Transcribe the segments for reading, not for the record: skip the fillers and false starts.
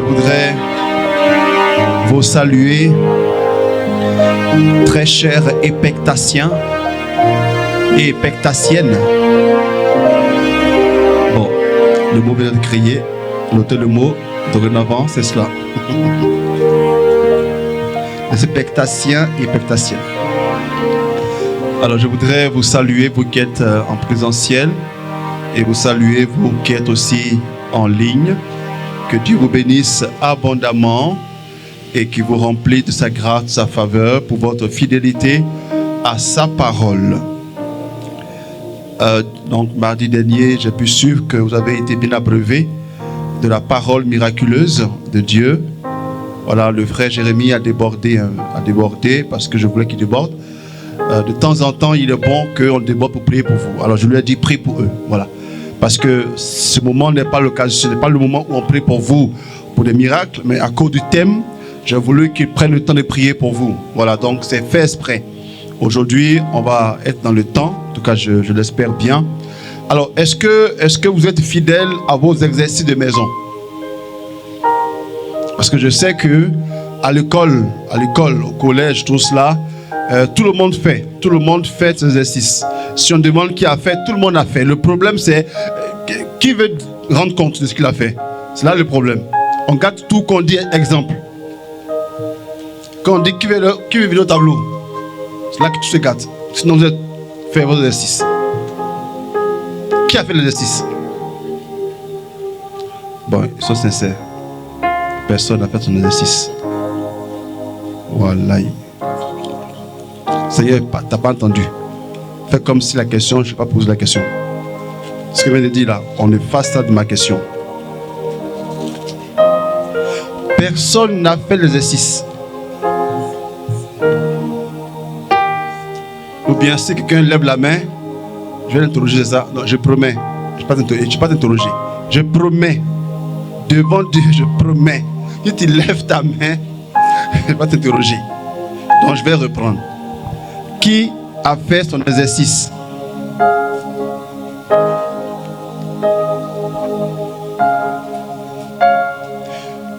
voudrais vous saluer, très chers épectatiens et épectatiennes. Bon, le mot vient de crier, notez le mot, dorénavant, c'est cela. Les épectatiens et épectatiennes. Alors, je voudrais vous saluer, vous qui êtes en présentiel, et vous saluer, vous qui êtes aussi en ligne. Que Dieu vous bénisse abondamment et qu'il vous remplisse de sa grâce, de sa faveur pour votre fidélité à sa parole. Donc, mardi dernier, j'ai pu suivre que vous avez été bien abreuvé de la parole miraculeuse de Dieu. Voilà, le frère Jérémie a débordé parce que je voulais qu'il déborde. De temps en temps, il est bon qu'on déborde pour prier pour vous. Alors, je lui ai dit, prie pour eux. Voilà. Parce que ce moment n'est pas l'occasion, ce n'est pas le moment où on prie pour vous, pour des miracles, mais à cause du thème, j'ai voulu qu'ils prennent le temps de prier pour vous. Voilà, donc c'est fait exprès. Aujourd'hui, on va être dans le temps, en tout cas je l'espère bien. Alors, est-ce que vous êtes fidèles à vos exercices de maison? Parce que je sais que à l'école, au collège, tout cela, tout le monde fait ces exercices. Si on demande qui a fait, tout le monde a fait. Le problème, c'est qui veut rendre compte de ce qu'il a fait. C'est là le problème. On garde tout qu'on dit exemple. Quand on dit qui veut venir au tableau, c'est là que tu te gâtes. Sinon, vous avez fait vos exercices. Qui a fait l'exercice? Bon, ils sont sincères. Personne n'a fait son exercice. Voilà. Seigneur, t'as pas entendu. Fais comme si la question, je n'ai pas posé la question. Ce que je viens de dire là, on est face à ma question. Personne n'a fait l'exercice. Ou bien si quelqu'un lève la main, je vais l'interroger ça. Non, je promets. Je ne vais pas t'interroger. Je promets. Devant Dieu, je promets. Si tu lèves ta main, je ne vais pas t'interroger. Donc je vais reprendre. Qui a fait son exercice?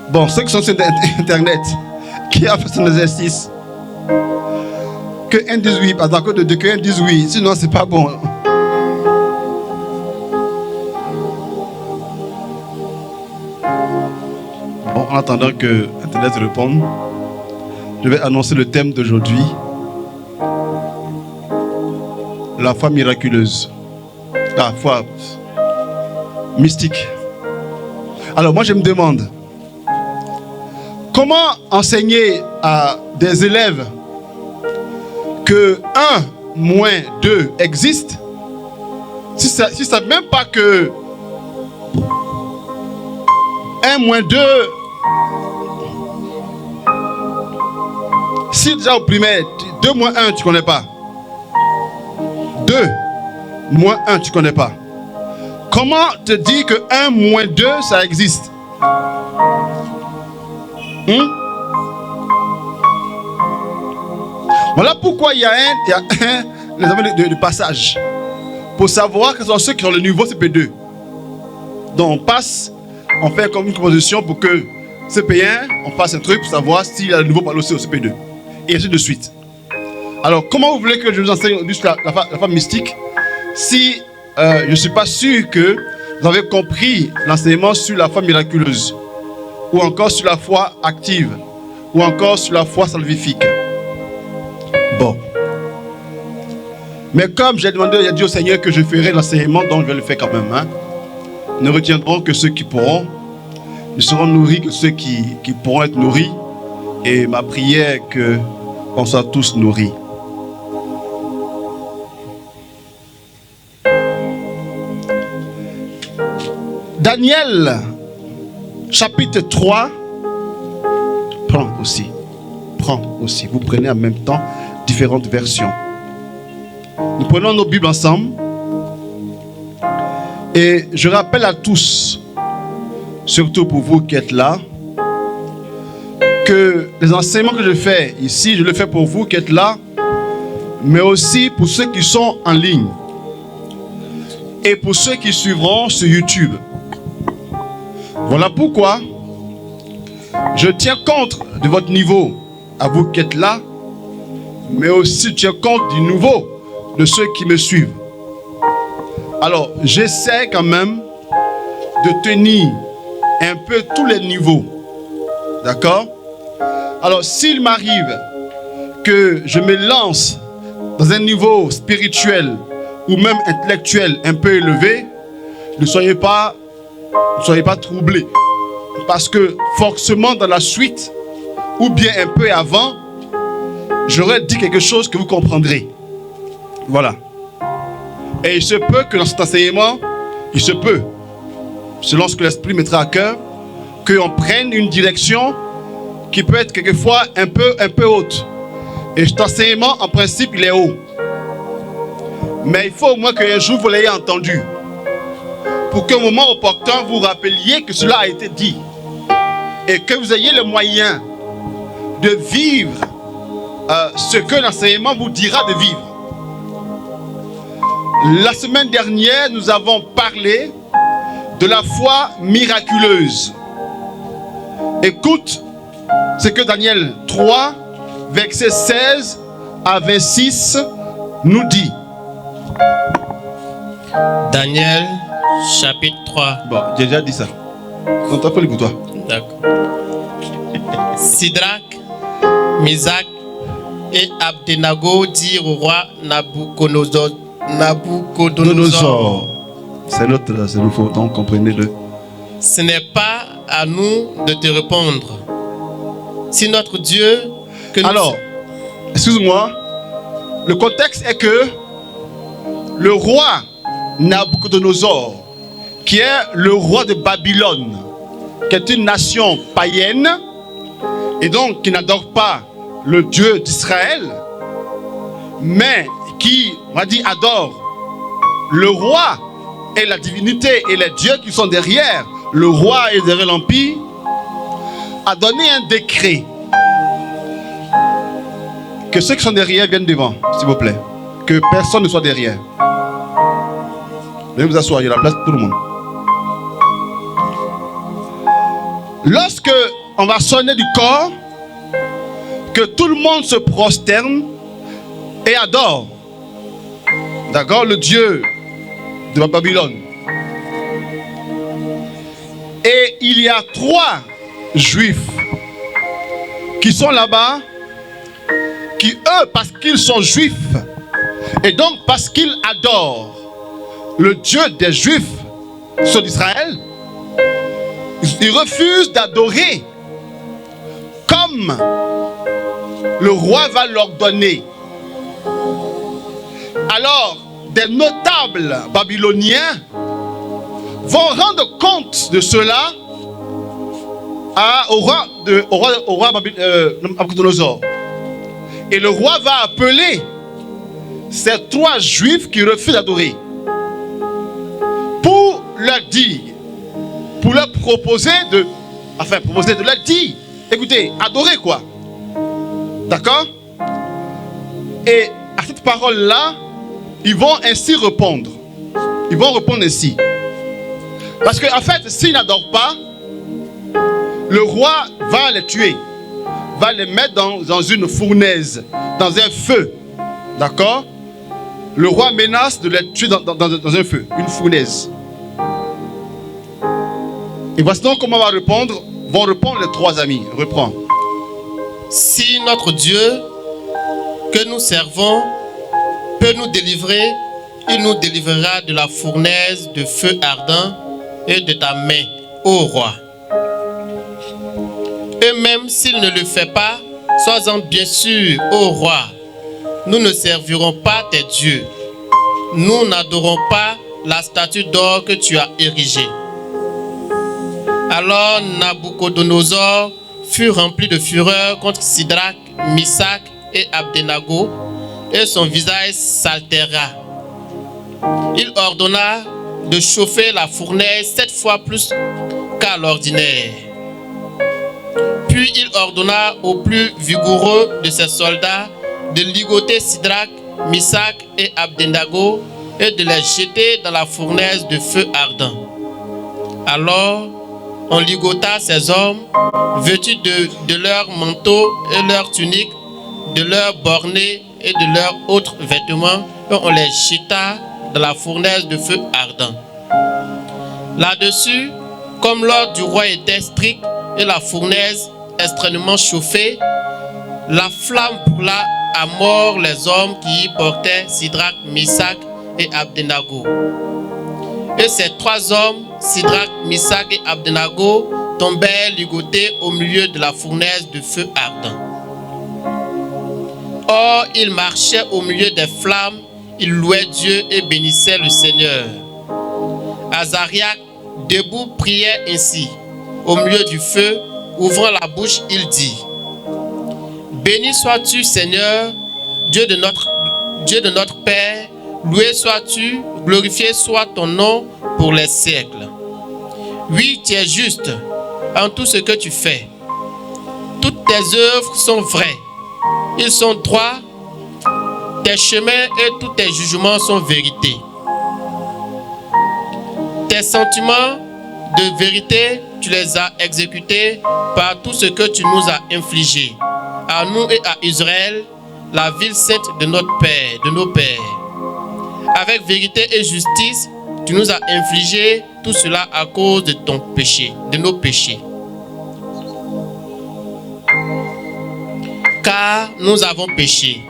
Bon, ceux qui sont sur Internet, qui a fait son exercice? Que un dise oui, parce que un dise oui, sinon c'est pas bon. Bon, en attendant que Internet réponde, je vais annoncer le thème d'aujourd'hui. La foi miraculeuse. La foi mystique. Alors moi je me demande, comment enseigner à des élèves que 1 moins 2 existe si ça ne savent même pas que 1 moins 2, si déjà au primaire 2 moins 1 tu ne connais pas, 2 moins 1 tu ne connais pas, comment te dire que 1 moins 2 ça existe? Voilà pourquoi il y a les amis de passage. Pour savoir que ce sont ceux qui ont le niveau CP2. Donc on passe, on fait comme une composition pour que CP1, on fasse un truc pour savoir s'il y a le niveau parlé aussi au CP2. Et ainsi de suite. Alors comment vous voulez que je vous enseigne la femme mystique si je ne suis pas sûr que vous avez compris l'enseignement sur la foi miraculeuse, ou encore sur la foi active, ou encore sur la foi salvifique? Bon. Mais comme j'ai demandé, il a dit au Seigneur que je ferai l'enseignement, donc je vais le faire quand même. Ne retiendront que ceux qui pourront. Ne seront nourris que ceux qui pourront être nourris. Et ma prière est qu'on soit tous nourris. Daniel, chapitre 3. Prends aussi. Vous prenez en même temps différentes versions. Nous prenons nos Bibles ensemble. Et je rappelle à tous, surtout pour vous qui êtes là, que les enseignements que je fais ici, je le fais pour vous qui êtes là, mais aussi pour ceux qui sont en ligne. Et pour ceux qui suivront sur YouTube. Voilà pourquoi Je tiens compte de votre niveau, à vous qui êtes là, mais aussi je tiens compte du niveau de ceux qui me suivent. Alors, j'essaie quand même de tenir un peu tous les niveaux. D'accord? Alors, s'il m'arrive que je me lance dans un niveau spirituel ou même intellectuel un peu élevé, ne soyez pas troublés. Parce que forcément dans la suite, ou bien un peu avant, j'aurais dit quelque chose que vous comprendrez. Voilà. Et il se peut que dans cet enseignement, il se peut, selon ce que l'Esprit mettra à cœur, qu'on prenne une direction qui peut être quelquefois un peu haute. Et cet enseignement, en principe, il est haut. Mais il faut au moins qu'un jour vous l'ayez entendu. Pour qu'au moment opportun, vous rappeliez que cela a été dit. Et que vous ayez le moyen de vivre ce que l'enseignement vous dira de vivre. La semaine dernière, nous avons parlé de la foi miraculeuse. Écoute ce que Daniel 3, verset 16 à 26 nous dit. Daniel, chapitre 3. Bon, j'ai déjà dit ça. On t'a fait pour toi. D'accord. Sidrac, Misak et Abdenago dirent au roi Nabucodonosor. C'est notre, c'est nous faut, donc comprenez-le. Ce n'est pas à nous de te répondre. Si notre Dieu que nous... Alors, excuse-moi, le contexte est que le roi Nabucodonosor, qui est le roi de Babylone, qui est une nation païenne, et donc qui n'adore pas le Dieu d'Israël, mais qui, on va dire, adore le roi et la divinité et les dieux qui sont derrière le roi et derrière l'empire, a donné un décret que ceux qui sont derrière viennent devant, s'il vous plaît. Que personne ne soit derrière. Venez vous asseoir, il y a la place pour tout le monde. Lorsque on va sonner du corps, que tout le monde se prosterne et adore, d'accord, le Dieu de la Babylone. Et il y a 3 juifs qui sont là-bas, qui eux, parce qu'ils sont juifs, et donc parce qu'ils adorent le Dieu des juifs, ceux d'Israël, ils refusent d'adorer comme le roi va leur donner. Alors, des notables babyloniens vont rendre compte de cela au roi Nabucodonosor. Et le roi va appeler ces 3 juifs qui refusent d'adorer pour leur dire, pour leur proposer de leur dire, écoutez, adorez quoi. D'accord? Et à cette parole-là, ils vont ainsi répondre. Ils vont répondre ainsi. Parce qu'en fait, s'ils n'adorent pas, le roi va les tuer. Va les mettre dans une fournaise, dans un feu. D'accord? Le roi menace de les tuer dans un feu, une fournaise. Et voici donc comment vont répondre les 3 amis. Reprends. Si notre Dieu que nous servons peut nous délivrer, il nous délivrera de la fournaise de feu ardent et de ta main, ô roi. Et même s'il ne le fait pas, sois-en bien sûr, ô roi, nous ne servirons pas tes dieux. Nous n'adorons pas la statue d'or que tu as érigée. Alors Nabucodonosor fut rempli de fureur contre Sidrac, Misak et Abdenago, et son visage s'altéra. Il ordonna de chauffer la fournaise 7 fois plus qu'à l'ordinaire. Puis il ordonna aux plus vigoureux de ses soldats de ligoter Sidrac, Misak et Abdenago et de les jeter dans la fournaise de feu ardent. Alors on ligota ces hommes, vêtus de leurs manteaux et leurs tuniques, de leurs bornets et de leurs autres vêtements, et on les jeta dans la fournaise de feu ardent. Là-dessus, comme l'ordre du roi était strict et la fournaise extrêmement chauffée, la flamme brûla à mort les hommes qui y portaient Sidrac, Misac et Abdenago. Et ces 3 hommes, Sidrac, Misac et Abdenago, tombèrent ligotés au milieu de la fournaise de feu ardent. Or, ils marchaient au milieu des flammes, ils louaient Dieu et bénissaient le Seigneur. Azariah, debout, priait ainsi. Au milieu du feu, ouvrant la bouche, il dit: Béni sois-tu, Seigneur, Dieu de notre Père, loué sois-tu, glorifié soit ton nom pour les siècles. Oui, tu es juste en tout ce que tu fais. Toutes tes œuvres sont vraies. Ils sont droits. Tes chemins et tous tes jugements sont vérité. Tes sentiments de vérité, tu les as exécutés par tout ce que tu nous as infligé, à nous et à Israël, la ville sainte de notre Père, de nos pères. Avec vérité et justice, tu nous as infligé tout cela à cause de ton péché, de nos péchés. Car nous avons péché.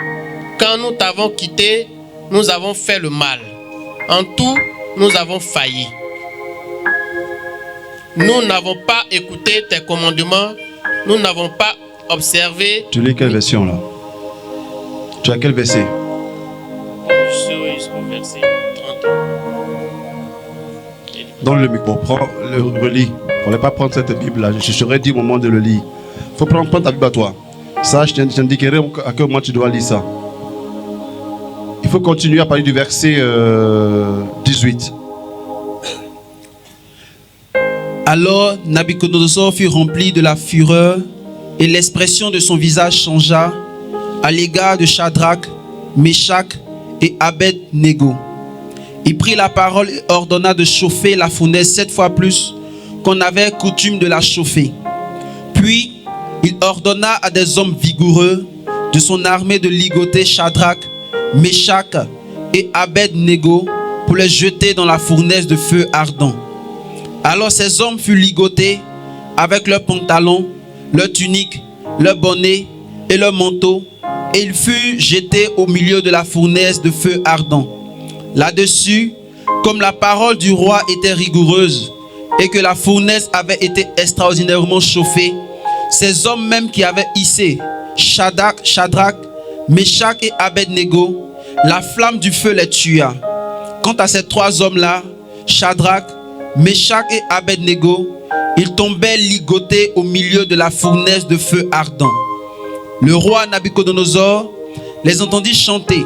Quand nous t'avons quitté, nous avons fait le mal. En tout, nous avons failli. Nous n'avons pas écouté tes commandements. Nous n'avons pas observé. Tu lis quelle version là? Tu as quel verset? Jusqu'au verset 30. Donne le micro, prends le relis. Il ne fallait pas prendre cette Bible là. Je serais dit au moment de le lire. Il faut prendre ta Bible à toi. Ça, je t'indiquerai à quel moment tu dois lire ça. Il faut continuer à parler du verset 18. Alors Nabuchodonosor fut rempli de la fureur et l'expression de son visage changea à l'égard de Shadrach, Meshach et Abed-Nego. Il prit la parole et ordonna de chauffer la fournaise 7 fois plus qu'on avait coutume de la chauffer. Puis il ordonna à des hommes vigoureux de son armée de ligoter Shadrach, Meshach et Abed-Nego pour les jeter dans la fournaise de feu ardent. Alors ces hommes furent ligotés avec leurs pantalons, leurs tuniques, leurs bonnets et leurs manteaux, et ils furent jetés au milieu de la fournaise de feu ardent. Là-dessus, comme la parole du roi était rigoureuse et que la fournaise avait été extraordinairement chauffée, ces hommes même qui avaient hissé Shadrach, Meshach et Abed-Nego, la flamme du feu les tua. Quant à ces 3 hommes-là, Shadrach, Meshach et Abed-Nego, ils tombaient ligotés au milieu de la fournaise de feu ardent. Le roi Nabuchodonosor les entendit chanter.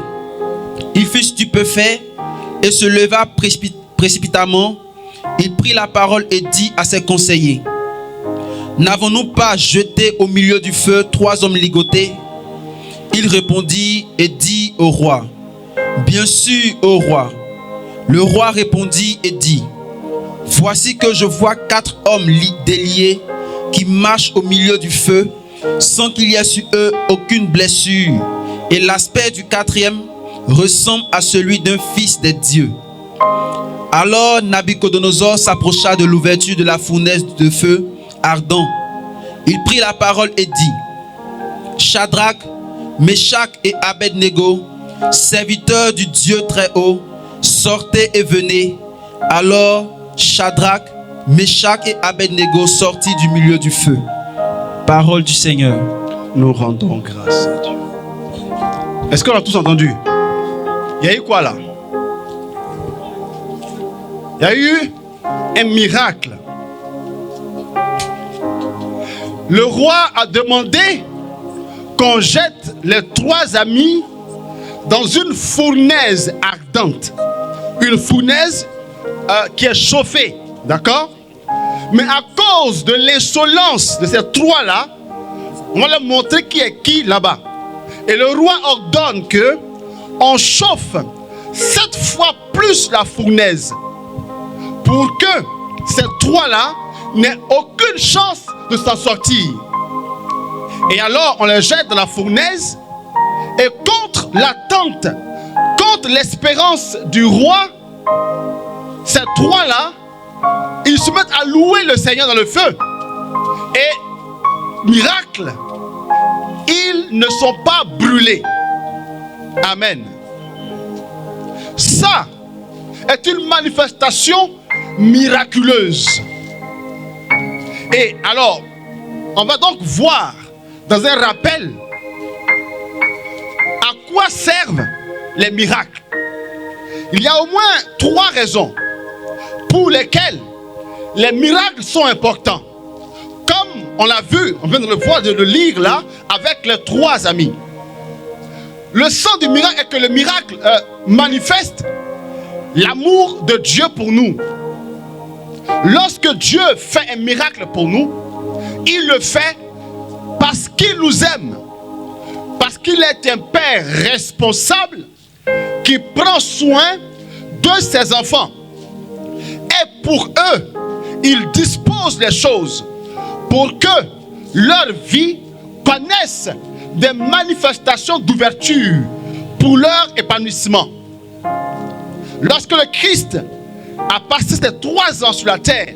Il fut stupéfait et se leva précipitamment. Il prit la parole et dit à ses conseillers: N'avons-nous pas jeté au milieu du feu 3 hommes ligotés? Il répondit et dit au roi: Bien sûr, ô roi. Le roi répondit et dit: Voici que je vois 4 hommes déliés qui marchent au milieu du feu sans qu'il y ait sur eux aucune blessure. Et l'aspect du 4e ressemble à celui d'un fils des dieux. Alors Nabuchodonosor s'approcha de l'ouverture de la fournaise de feu ardent. Il prit la parole et dit: Shadrach, Meshach et Abed-Nego, serviteurs du Dieu très haut, sortez et venez. Alors Shadrach, Meshach et Abed-Nego sortirent du milieu du feu. Parole du Seigneur. Nous rendons grâce à Dieu. Est-ce qu'on a tous entendu? Il y a eu quoi là? Il y a eu un miracle. Le roi a demandé qu'on jette les 3 amis dans une fournaise ardente. Une fournaise qui est chauffée. D'accord? Mais à cause de l'insolence de ces 3-là, on va leur montrer qui est qui là-bas. Et le roi ordonne que on chauffe 7 fois plus la fournaise pour que ces 3-là n'ait aucune chance de s'en sortir. Et alors on le jette dans la fournaise, et contre l'attente, contre l'espérance du roi, ces trois-là, ils se mettent à louer le Seigneur dans le feu. Et miracle, ils ne sont pas brûlés. Amen. Ça est une manifestation miraculeuse. Et alors, on va donc voir dans un rappel à quoi servent les miracles. Il y a au moins 3 raisons pour lesquelles les miracles sont importants. Comme on l'a vu, on vient de le voir, de le lire là, avec les 3 amis. Le sens du miracle est que le miracle manifeste l'amour de Dieu pour nous. Lorsque Dieu fait un miracle pour nous, il le fait parce qu'il nous aime. Parce qu'il est un père responsable qui prend soin de ses enfants. Et pour eux, il dispose les choses pour que leur vie connaisse des manifestations d'ouverture pour leur épanouissement. Lorsque le Christ a passé ses 3 ans sur la terre,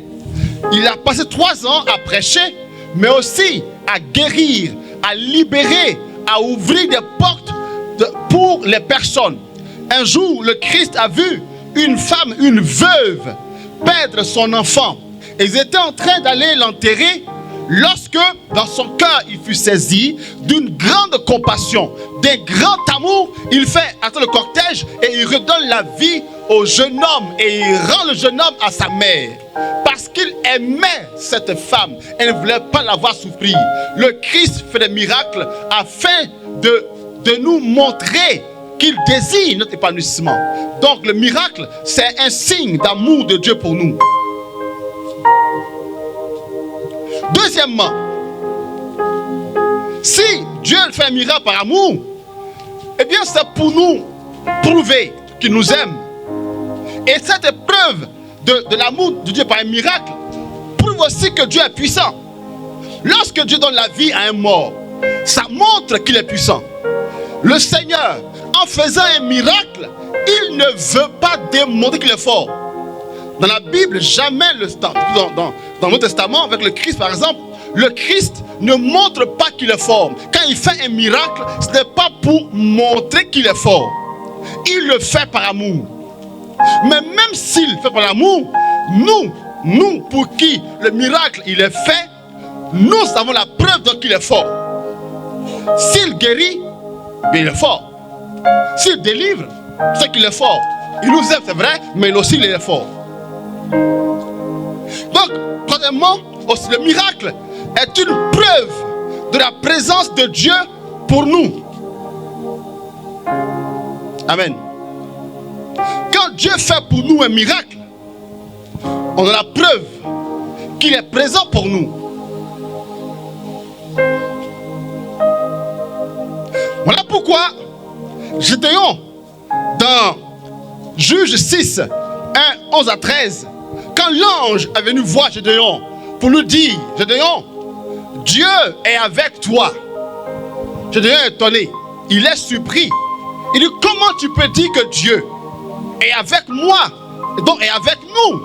il a passé 3 ans à prêcher, mais aussi à guérir, à libérer, à ouvrir des portes pour les personnes. Un jour, le Christ a vu une femme, une veuve, perdre son enfant. Ils étaient en train d'aller l'enterrer lorsque, dans son cœur, il fut saisi d'une grande compassion, d'un grand amour. Il fait attendre le cortège et il redonne la vie au jeune homme et il rend le jeune homme à sa mère. Parce qu'il aimait cette femme, elle ne voulait pas la voir souffrir. Le Christ fait des miracles afin de nous montrer qu'il désire notre épanouissement. Donc le miracle, c'est un signe d'amour de Dieu pour nous. Deuxièmement, si Dieu fait un miracle par amour, eh bien c'est pour nous prouver qu'il nous aime. Et cette épreuve de l'amour de Dieu par un miracle prouve aussi que Dieu est puissant. Lorsque Dieu donne la vie à un mort, ça montre qu'il est puissant. Le Seigneur, en faisant un miracle, il ne veut pas démontrer qu'il est fort. Dans la Bible, jamais dans le Testament, avec le Christ par exemple, le Christ ne montre pas qu'il est fort. Quand il fait un miracle, ce n'est pas pour montrer qu'il est fort. Il le fait par amour. Mais même s'il fait par amour, nous pour qui le miracle il est fait, nous avons la preuve qu'il est fort. S'il guérit, bien il est fort. S'il délivre, c'est qu'il est fort. Il nous aime, c'est vrai, mais aussi il est fort. Donc, troisièmement, aussi le miracle est une preuve de la présence de Dieu pour nous. Amen. Quand Dieu fait pour nous un miracle, on a la preuve qu'il est présent pour nous. Voilà pourquoi Gédéon, dans Juge 6, 1, 11 à 13, quand l'ange est venu voir Gédéon pour lui dire, Gédéon, Dieu est avec toi. Gédéon est étonné, il est surpris. Il dit, comment tu peux dire que Dieu est avec moi, donc est avec nous,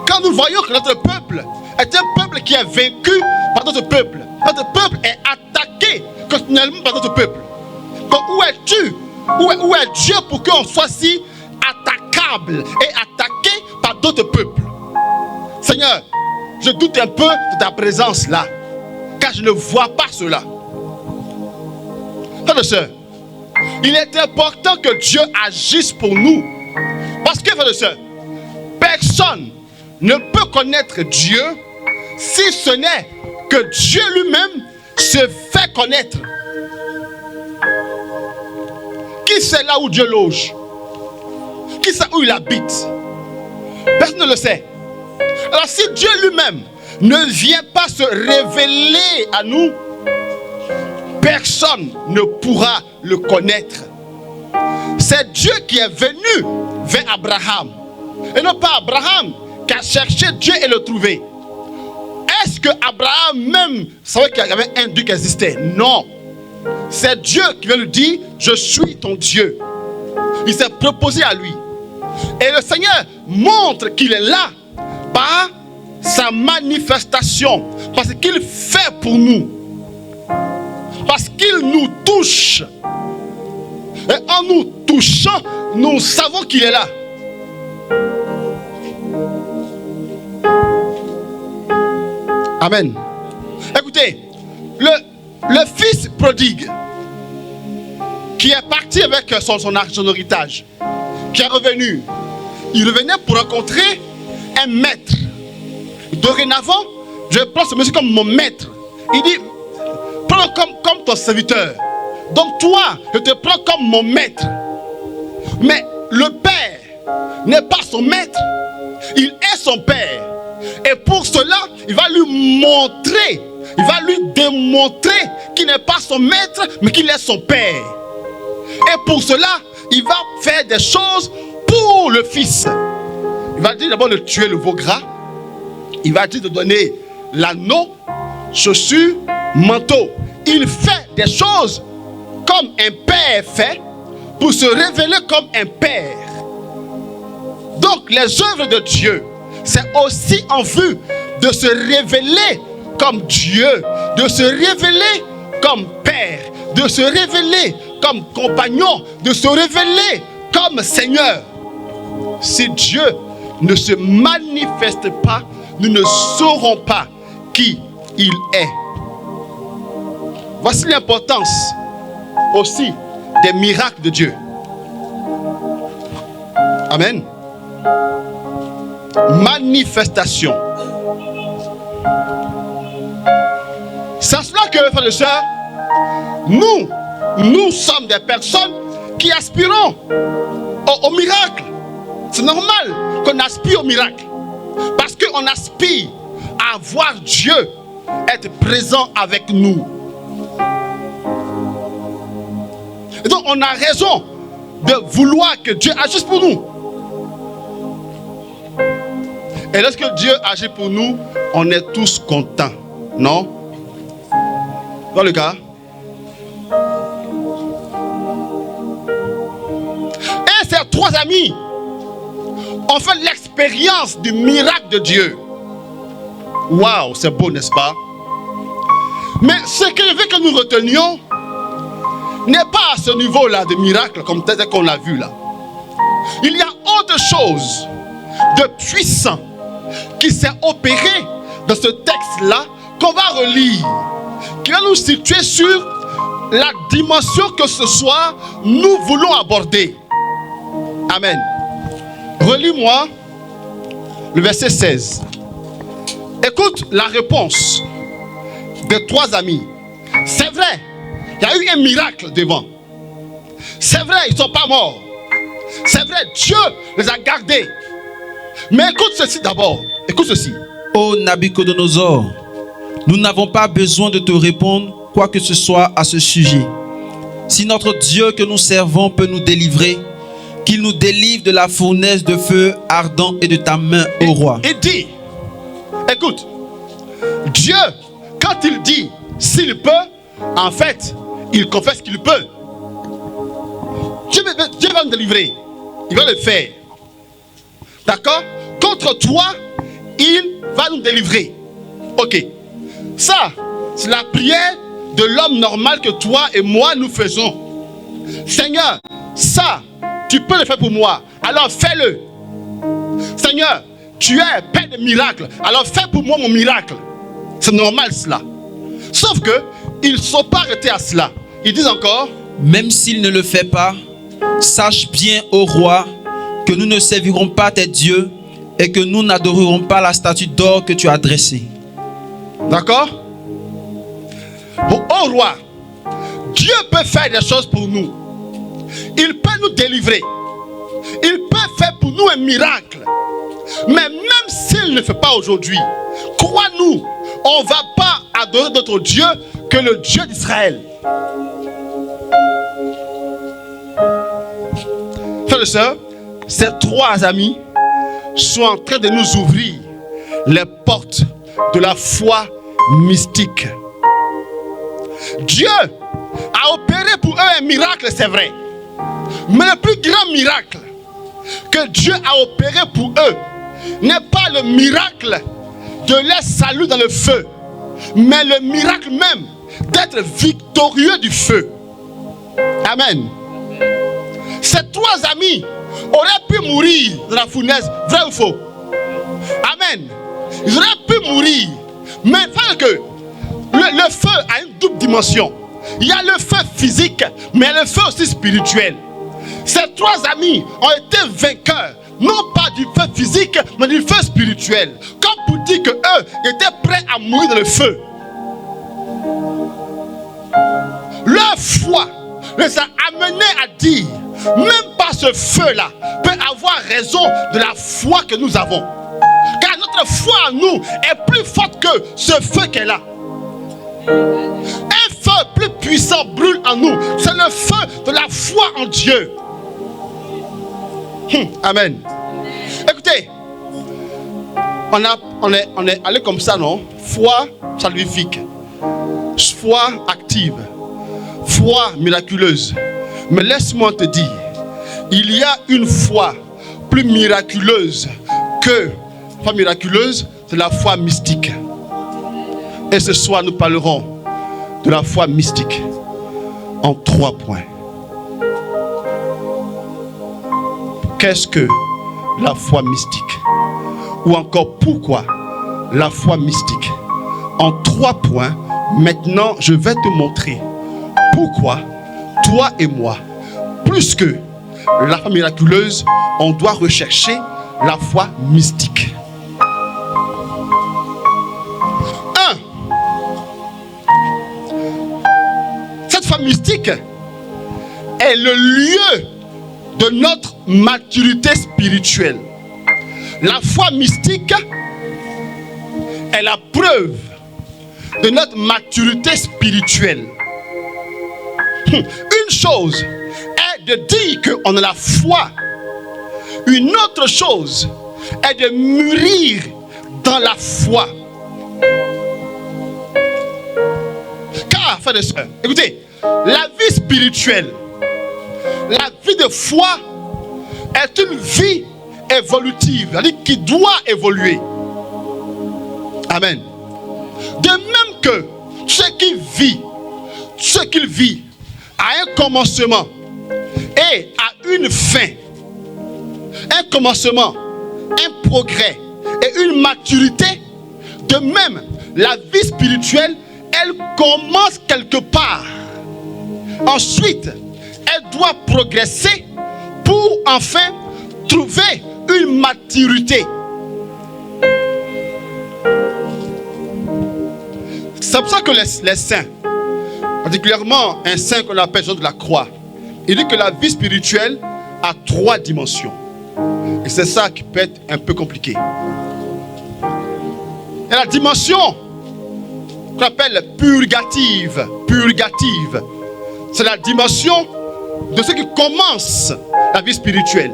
quand nous voyons que notre peuple est un peuple qui est vaincu par notre peuple. Notre peuple est attaqué continuellement par notre peuple. Donc où es-tu? Où est Dieu pour qu'on soit si attaquable et attaqué par d'autres peuples? Seigneur, je doute un peu de ta présence là, car je ne vois pas cela. Frères et sœurs, il est important que Dieu agisse pour nous. Parce que, frères et sœurs, personne ne peut connaître Dieu si ce n'est que Dieu lui-même se fait connaître. Qui sait là où Dieu loge? Qui sait où il habite? Personne ne le sait. Alors si Dieu lui-même ne vient pas se révéler à nous, personne ne pourra le connaître. C'est Dieu qui est venu vers Abraham. Et non pas Abraham qui a cherché Dieu et le trouvé. que Abraham même savait qu'il y avait un Dieu qui existait. Non. C'est Dieu qui vient lui dire, je suis ton Dieu. Il s'est proposé à lui. Et le Seigneur montre qu'il est là par sa manifestation. Parce qu'il fait pour nous. Parce qu'il nous touche. Et en nous touchant, nous savons qu'il est là. Amen. Écoutez, le fils prodigue qui est parti avec son héritage, qui est revenu, il revenait pour rencontrer un maître. Dorénavant, je prends ce monsieur comme mon maître. Il dit, prends comme ton serviteur. Donc toi, je te prends comme mon maître. Mais le père n'est pas son maître, il est son père. Et pour cela, il va lui montrer, il va lui démontrer qu'il n'est pas son maître, mais qu'il est son père. Et pour cela, il va faire des choses pour le fils. Il va dire d'abord de tuer le veau gras. Il va dire de donner l'anneau, chaussures, manteau. Il fait des choses comme un père fait pour se révéler comme un père. Donc les œuvres de Dieu, c'est aussi en vue de se révéler comme Dieu, de se révéler comme père, de se révéler comme compagnon, de se révéler comme Seigneur. Si Dieu ne se manifeste pas, nous ne saurons pas qui il est. Voici l'importance aussi des miracles de Dieu. Amen. Manifestation. C'est à cela que, frères et sœurs, nous sommes des personnes qui aspirons au miracle. C'est normal qu'on aspire au miracle. Parce qu'on aspire à voir Dieu être présent avec nous. Et donc on a raison de vouloir que Dieu agisse pour nous. Et lorsque Dieu agit pour nous, on est tous contents. Non? Dans le cas. Et ces trois amis ont fait l'expérience du miracle de Dieu. Waouh, c'est beau, n'est-ce pas? Mais ce que je veux que nous retenions n'est pas à ce niveau-là de miracle comme tel qu'on l'a vu là. Il y a autre chose de puissant qui s'est opéré dans ce texte-là qu'on va relire, qui va nous situer sur la dimension que ce soir nous voulons aborder. Amen. Relis-moi le verset 16. Écoute la réponse des trois amis. C'est vrai, il y a eu un miracle devant. C'est vrai, ils ne sont pas morts. C'est vrai, Dieu les a gardés. Mais écoute ceci d'abord. Écoute ceci. Ô Nabuchodonosor, nous n'avons pas besoin de te répondre quoi que ce soit à ce sujet. Si notre Dieu que nous servons peut nous délivrer, qu'il nous délivre de la fournaise de feu ardent et de ta main, ô roi. Il dit, écoute, Dieu, quand il dit s'il peut, en fait, il confesse qu'il peut. Dieu va nous délivrer. Il va le faire. D'accord? Contre toi, il va nous délivrer. Ok. Ça, c'est la prière de l'homme normal que toi et moi nous faisons. Seigneur, ça, tu peux le faire pour moi. Alors fais-le. Seigneur, tu es Père de miracles. Alors fais pour moi mon miracle. C'est normal cela. Sauf que ils ne sont pas arrêtés à cela. Ils disent encore, même s'il ne le fait pas, sache bien, ô roi, que nous ne servirons pas tes dieux et que nous n'adorerons pas la statue d'or que tu as dressée. D'accord? Ô roi, Dieu peut faire des choses pour nous. Il peut nous délivrer. Il peut faire pour nous un miracle. Mais même s'il ne le fait pas aujourd'hui, crois-nous, on ne va pas adorer d'autre Dieu que le Dieu d'Israël. Frères et sœurs, ces trois amis sont en train de nous ouvrir les portes de la foi mystique. Dieu a opéré pour eux un miracle, c'est vrai. Mais le plus grand miracle que Dieu a opéré pour eux n'est pas le miracle de leur salut dans le feu, mais le miracle même d'être victorieux du feu. Amen. Ces trois amis auraient pu mourir dans la fournaise, vrai ou faux? Amen. Ils auraient pu mourir, mais il faut que le feu a une double dimension. Il y a le feu physique, mais le feu aussi spirituel. Ces trois amis ont été vainqueurs, non pas du feu physique, mais du feu spirituel. Comme pour dire qu'eux étaient prêts à mourir dans le feu. Leur foi les a amenés à dire, même pas ce feu-là peut avoir raison de la foi que nous avons. Car notre foi en nous est plus forte que ce feu qu'elle a. Un feu plus puissant brûle en nous. C'est le feu de la foi en Dieu. Amen. Écoutez, on est allé comme ça, non? Foi salvifique, foi active, foi miraculeuse. Mais laisse-moi te dire, il y a une foi plus miraculeuse que foi miraculeuse, c'est la foi mystique. Et ce soir, nous parlerons de la foi mystique en 3 points. Qu'est-ce que la foi mystique? Ou encore, pourquoi la foi mystique? En 3 points, maintenant, je vais te montrer pourquoi toi et moi, plus que la foi miraculeuse, on doit rechercher la foi mystique. 1. Cette foi mystique est le lieu de notre maturité spirituelle. La foi mystique est la preuve de notre maturité spirituelle. Une chose est de dire qu'on a la foi. Une autre chose est de mûrir dans la foi. Car, frères et sœurs, écoutez, la vie spirituelle, la vie de foi est une vie évolutive, c'est-à-dire qui doit évoluer. Amen. De même que ce qu'il vit a un commencement et a une fin, un commencement, un progrès et une maturité, de même, la vie spirituelle, elle commence quelque part. Ensuite, elle doit progresser pour enfin trouver une maturité. C'est pour ça que les saints, particulièrement un saint qu'on appelle Jean de la Croix, il dit que la vie spirituelle a 3 dimensions. Et c'est ça qui peut être un peu compliqué. Et la dimension qu'on appelle purgative, c'est la dimension de ceux qui commencent la vie spirituelle.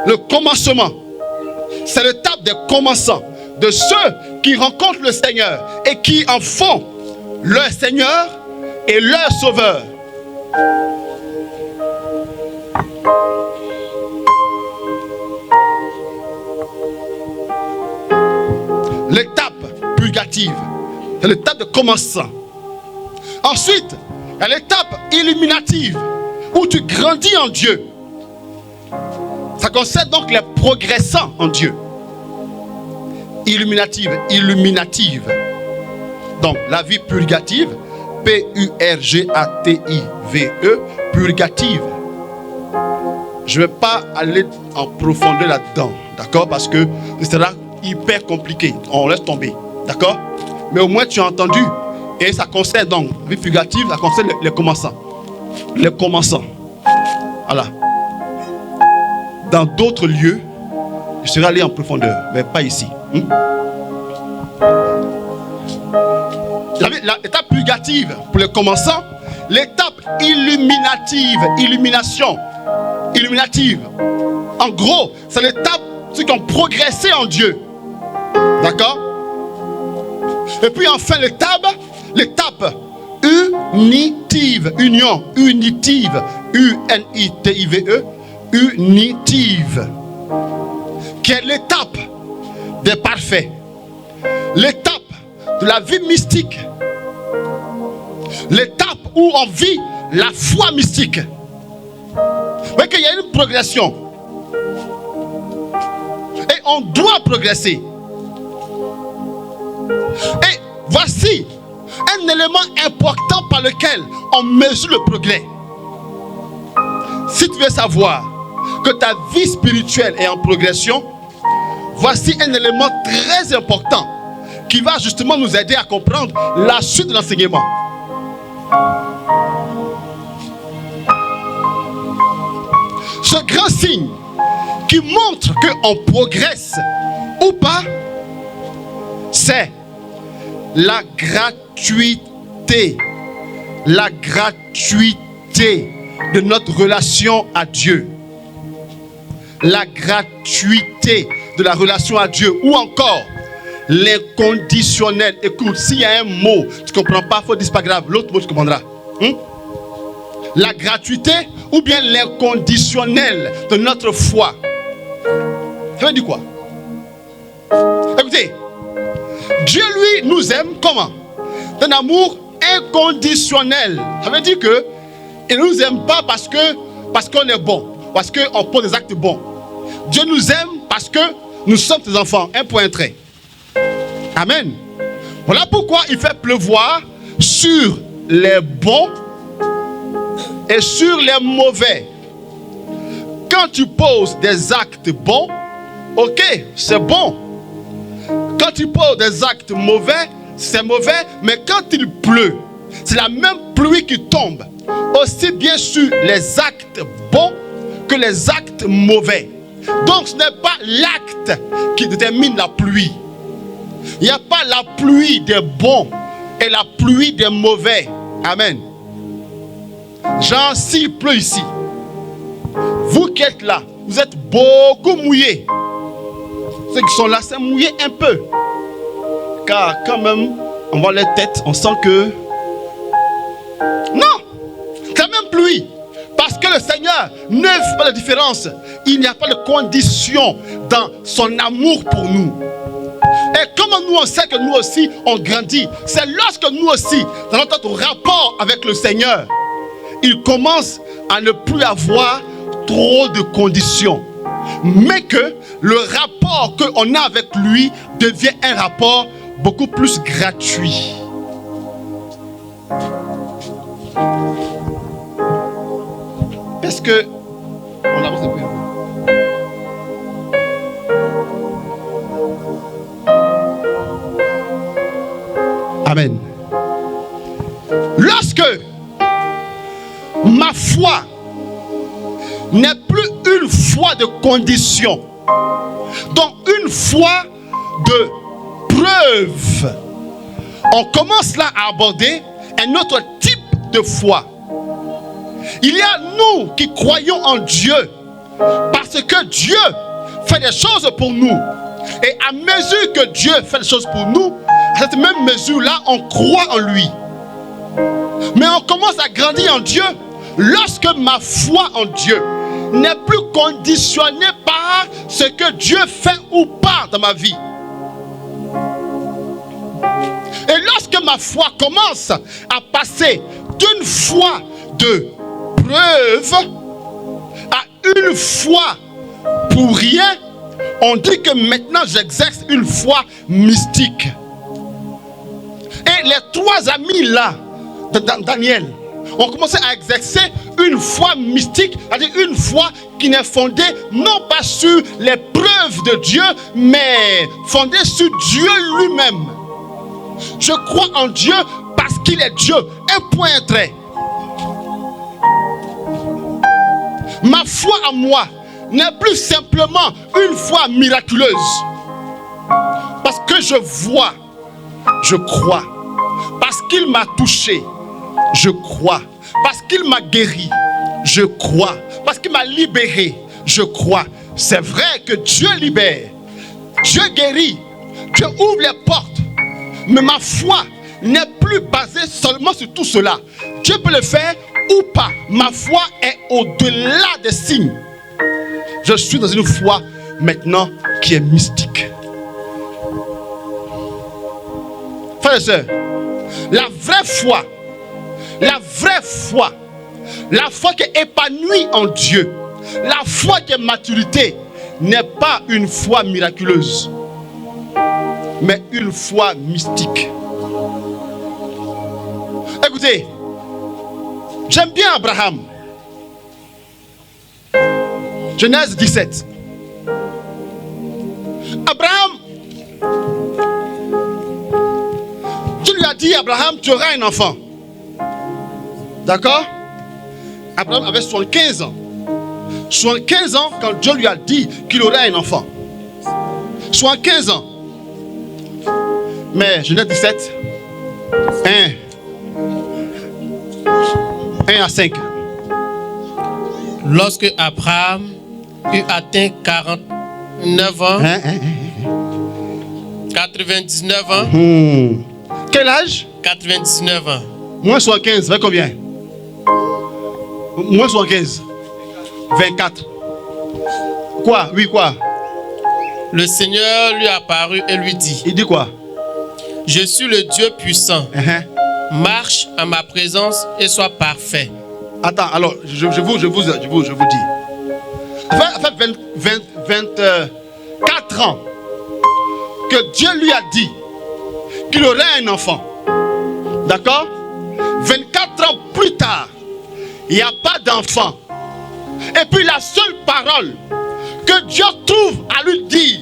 Le commencement, c'est l'étape des commençants, de ceux qui rencontrent le Seigneur et qui en font leur Seigneur et leur Sauveur. L'étape purgative, c'est l'étape de commençant. Ensuite, il y a l'étape illuminative, où tu grandis en Dieu. Ça concerne donc les progressants en Dieu. Illuminative. Donc, la vie purgative, P-U-R-G-A-T-I-V-E, purgative. Je ne vais pas aller en profondeur là-dedans, d'accord? Parce que ce sera hyper compliqué. On laisse tomber, d'accord? Mais au moins, tu as entendu. Et ça concerne donc, la vie purgative, ça concerne les commençants. Les commençants. Voilà. Dans d'autres lieux, je serai allé en profondeur, mais pas ici. L'étape purgative pour les commençants, l'étape illuminative. En gros, c'est l'étape de ceux qui ont progressé en Dieu. D'accord? Et puis enfin l'étape unitive, union, unitive, U-N-I-T-I-V-E, unitive, qui est l'étape des parfaits, l'étape de la vie mystique, l'étape où on vit la foi mystique. Vous voyez qu'il y a une progression. Et on doit progresser. Et voici un élément important par lequel on mesure le progrès. Si tu veux savoir que ta vie spirituelle est en progression, voici un élément très important qui va justement nous aider à comprendre la suite de l'enseignement. Ce grand signe qui montre qu'on progresse ou pas, c'est la gratuité. La gratuité de notre relation à Dieu. La gratuité de la relation à Dieu. Ou encore, l'inconditionnel. Écoute, s'il y a un mot, tu ne comprends pas, il faut dire, c'est pas grave. L'autre mot, tu comprendras. La gratuité ou bien l'inconditionnel de notre foi. Ça veut dire quoi? Écoutez, Dieu, lui, nous aime comment? D'un amour inconditionnel. Ça veut dire que il ne nous aime pas parce qu'on est bon, parce qu'on pose des actes bons. Dieu nous aime parce que nous sommes ses enfants. Un point, un trait. Amen. Voilà pourquoi il fait pleuvoir sur les bons et sur les mauvais. Quand tu poses des actes bons, ok, c'est bon. Quand tu poses des actes mauvais, c'est mauvais. Mais quand il pleut, c'est la même pluie qui tombe, aussi bien sur les actes bons que les actes mauvais. Donc ce n'est pas l'acte qui détermine la pluie. Il n'y a pas la pluie des bons et la pluie des mauvais. Amen. Genre, s'il pleut ici, vous qui êtes là, vous êtes beaucoup mouillés. Ceux qui sont là, c'est mouillé un peu. Car quand même, on voit les têtes, on sent que... Non, c'est la même pluie. Parce que le Seigneur ne fait pas de différence. Il n'y a pas de condition dans son amour pour nous. Et comment nous on sait que nous aussi on grandit? C'est lorsque nous aussi, dans notre rapport avec le Seigneur, il commence à ne plus avoir trop de conditions. Mais que le rapport qu'on a avec lui devient un rapport beaucoup plus gratuit. Parce que on avance un peu. Amen. Lorsque ma foi n'est plus une foi de condition, donc une foi de preuve, on commence là à aborder un autre type de foi. Il y a nous qui croyons en Dieu parce que Dieu fait des choses pour nous. Et à mesure que Dieu fait des choses pour nous, à cette même mesure-là, on croit en lui. Mais on commence à grandir en Dieu lorsque ma foi en Dieu n'est plus conditionnée par ce que Dieu fait ou pas dans ma vie. Et lorsque ma foi commence à passer d'une foi de preuve à une foi pour rien, on dit que maintenant j'exerce une foi mystique. Et les trois amis là, de Daniel, ont commencé à exercer une foi mystique, c'est-à-dire une foi qui n'est fondée non pas sur les preuves de Dieu, mais fondée sur Dieu lui-même. Je crois en Dieu parce qu'il est Dieu. Un point, un trait. Ma foi en moi n'est plus simplement une foi miraculeuse. Parce que je vois, je crois. Parce qu'il m'a touché, je crois. Parce qu'il m'a guéri, je crois. Parce qu'il m'a libéré, je crois. C'est vrai que Dieu libère, Dieu guérit, Dieu ouvre les portes. Mais ma foi n'est plus basée seulement sur tout cela. Dieu peut le faire ou pas. Ma foi est au-delà des signes. Je suis dans une foi maintenant qui est mystique. Frères et sœurs, la vraie foi, la foi qui est épanouie en Dieu, la foi qui est maturité, n'est pas une foi miraculeuse, mais une foi mystique. Écoutez, j'aime bien Abraham. Genèse 17. Abraham, Dieu lui a dit, Abraham, tu auras un enfant. D'accord? Abraham avait 75 ans. 75 ans quand Dieu lui a dit qu'il aurait un enfant. 75 ans. Mais Genèse 17, 1 à 5. Lorsque Abraham eut atteint 49 ans, 99 ans, Quel âge? 99 ans. Moins 75, ça fait combien? Moins 75. 24. Quoi? Oui, quoi? Le Seigneur lui apparut et lui dit, Il dit quoi? je suis le Dieu puissant. Marche en ma présence et sois parfait. Attends, alors, je vous dis. Ça fait 24 ans que Dieu lui a dit qu'il aurait un enfant. D'accord? 24 ans plus tard, il n'y a pas d'enfant. Et puis la seule parole que Dieu trouve à lui dire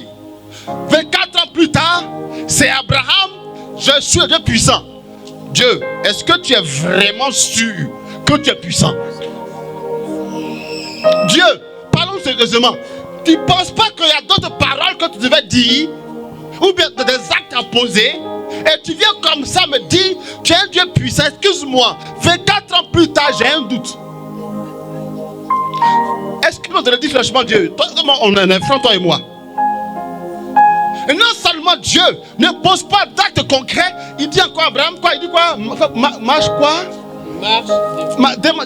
24 ans plus tard, c'est Abraham, je suis Dieu puissant. Dieu, est-ce que tu es vraiment sûr que tu es puissant? Dieu, parlons sérieusement. Tu ne penses pas qu'il y a d'autres paroles que tu devais dire, ou bien des actes à poser, et tu viens comme ça me dire, tu es un Dieu puissant? Excuse-moi, 24 ans plus tard, j'ai un doute. Est-ce que nous te le dit franchement, Dieu? Toi, on est un frère, toi et moi. Et non seulement Dieu ne pose pas d'actes concrets, il dit encore à Abraham quoi? Il dit quoi? Marche quoi?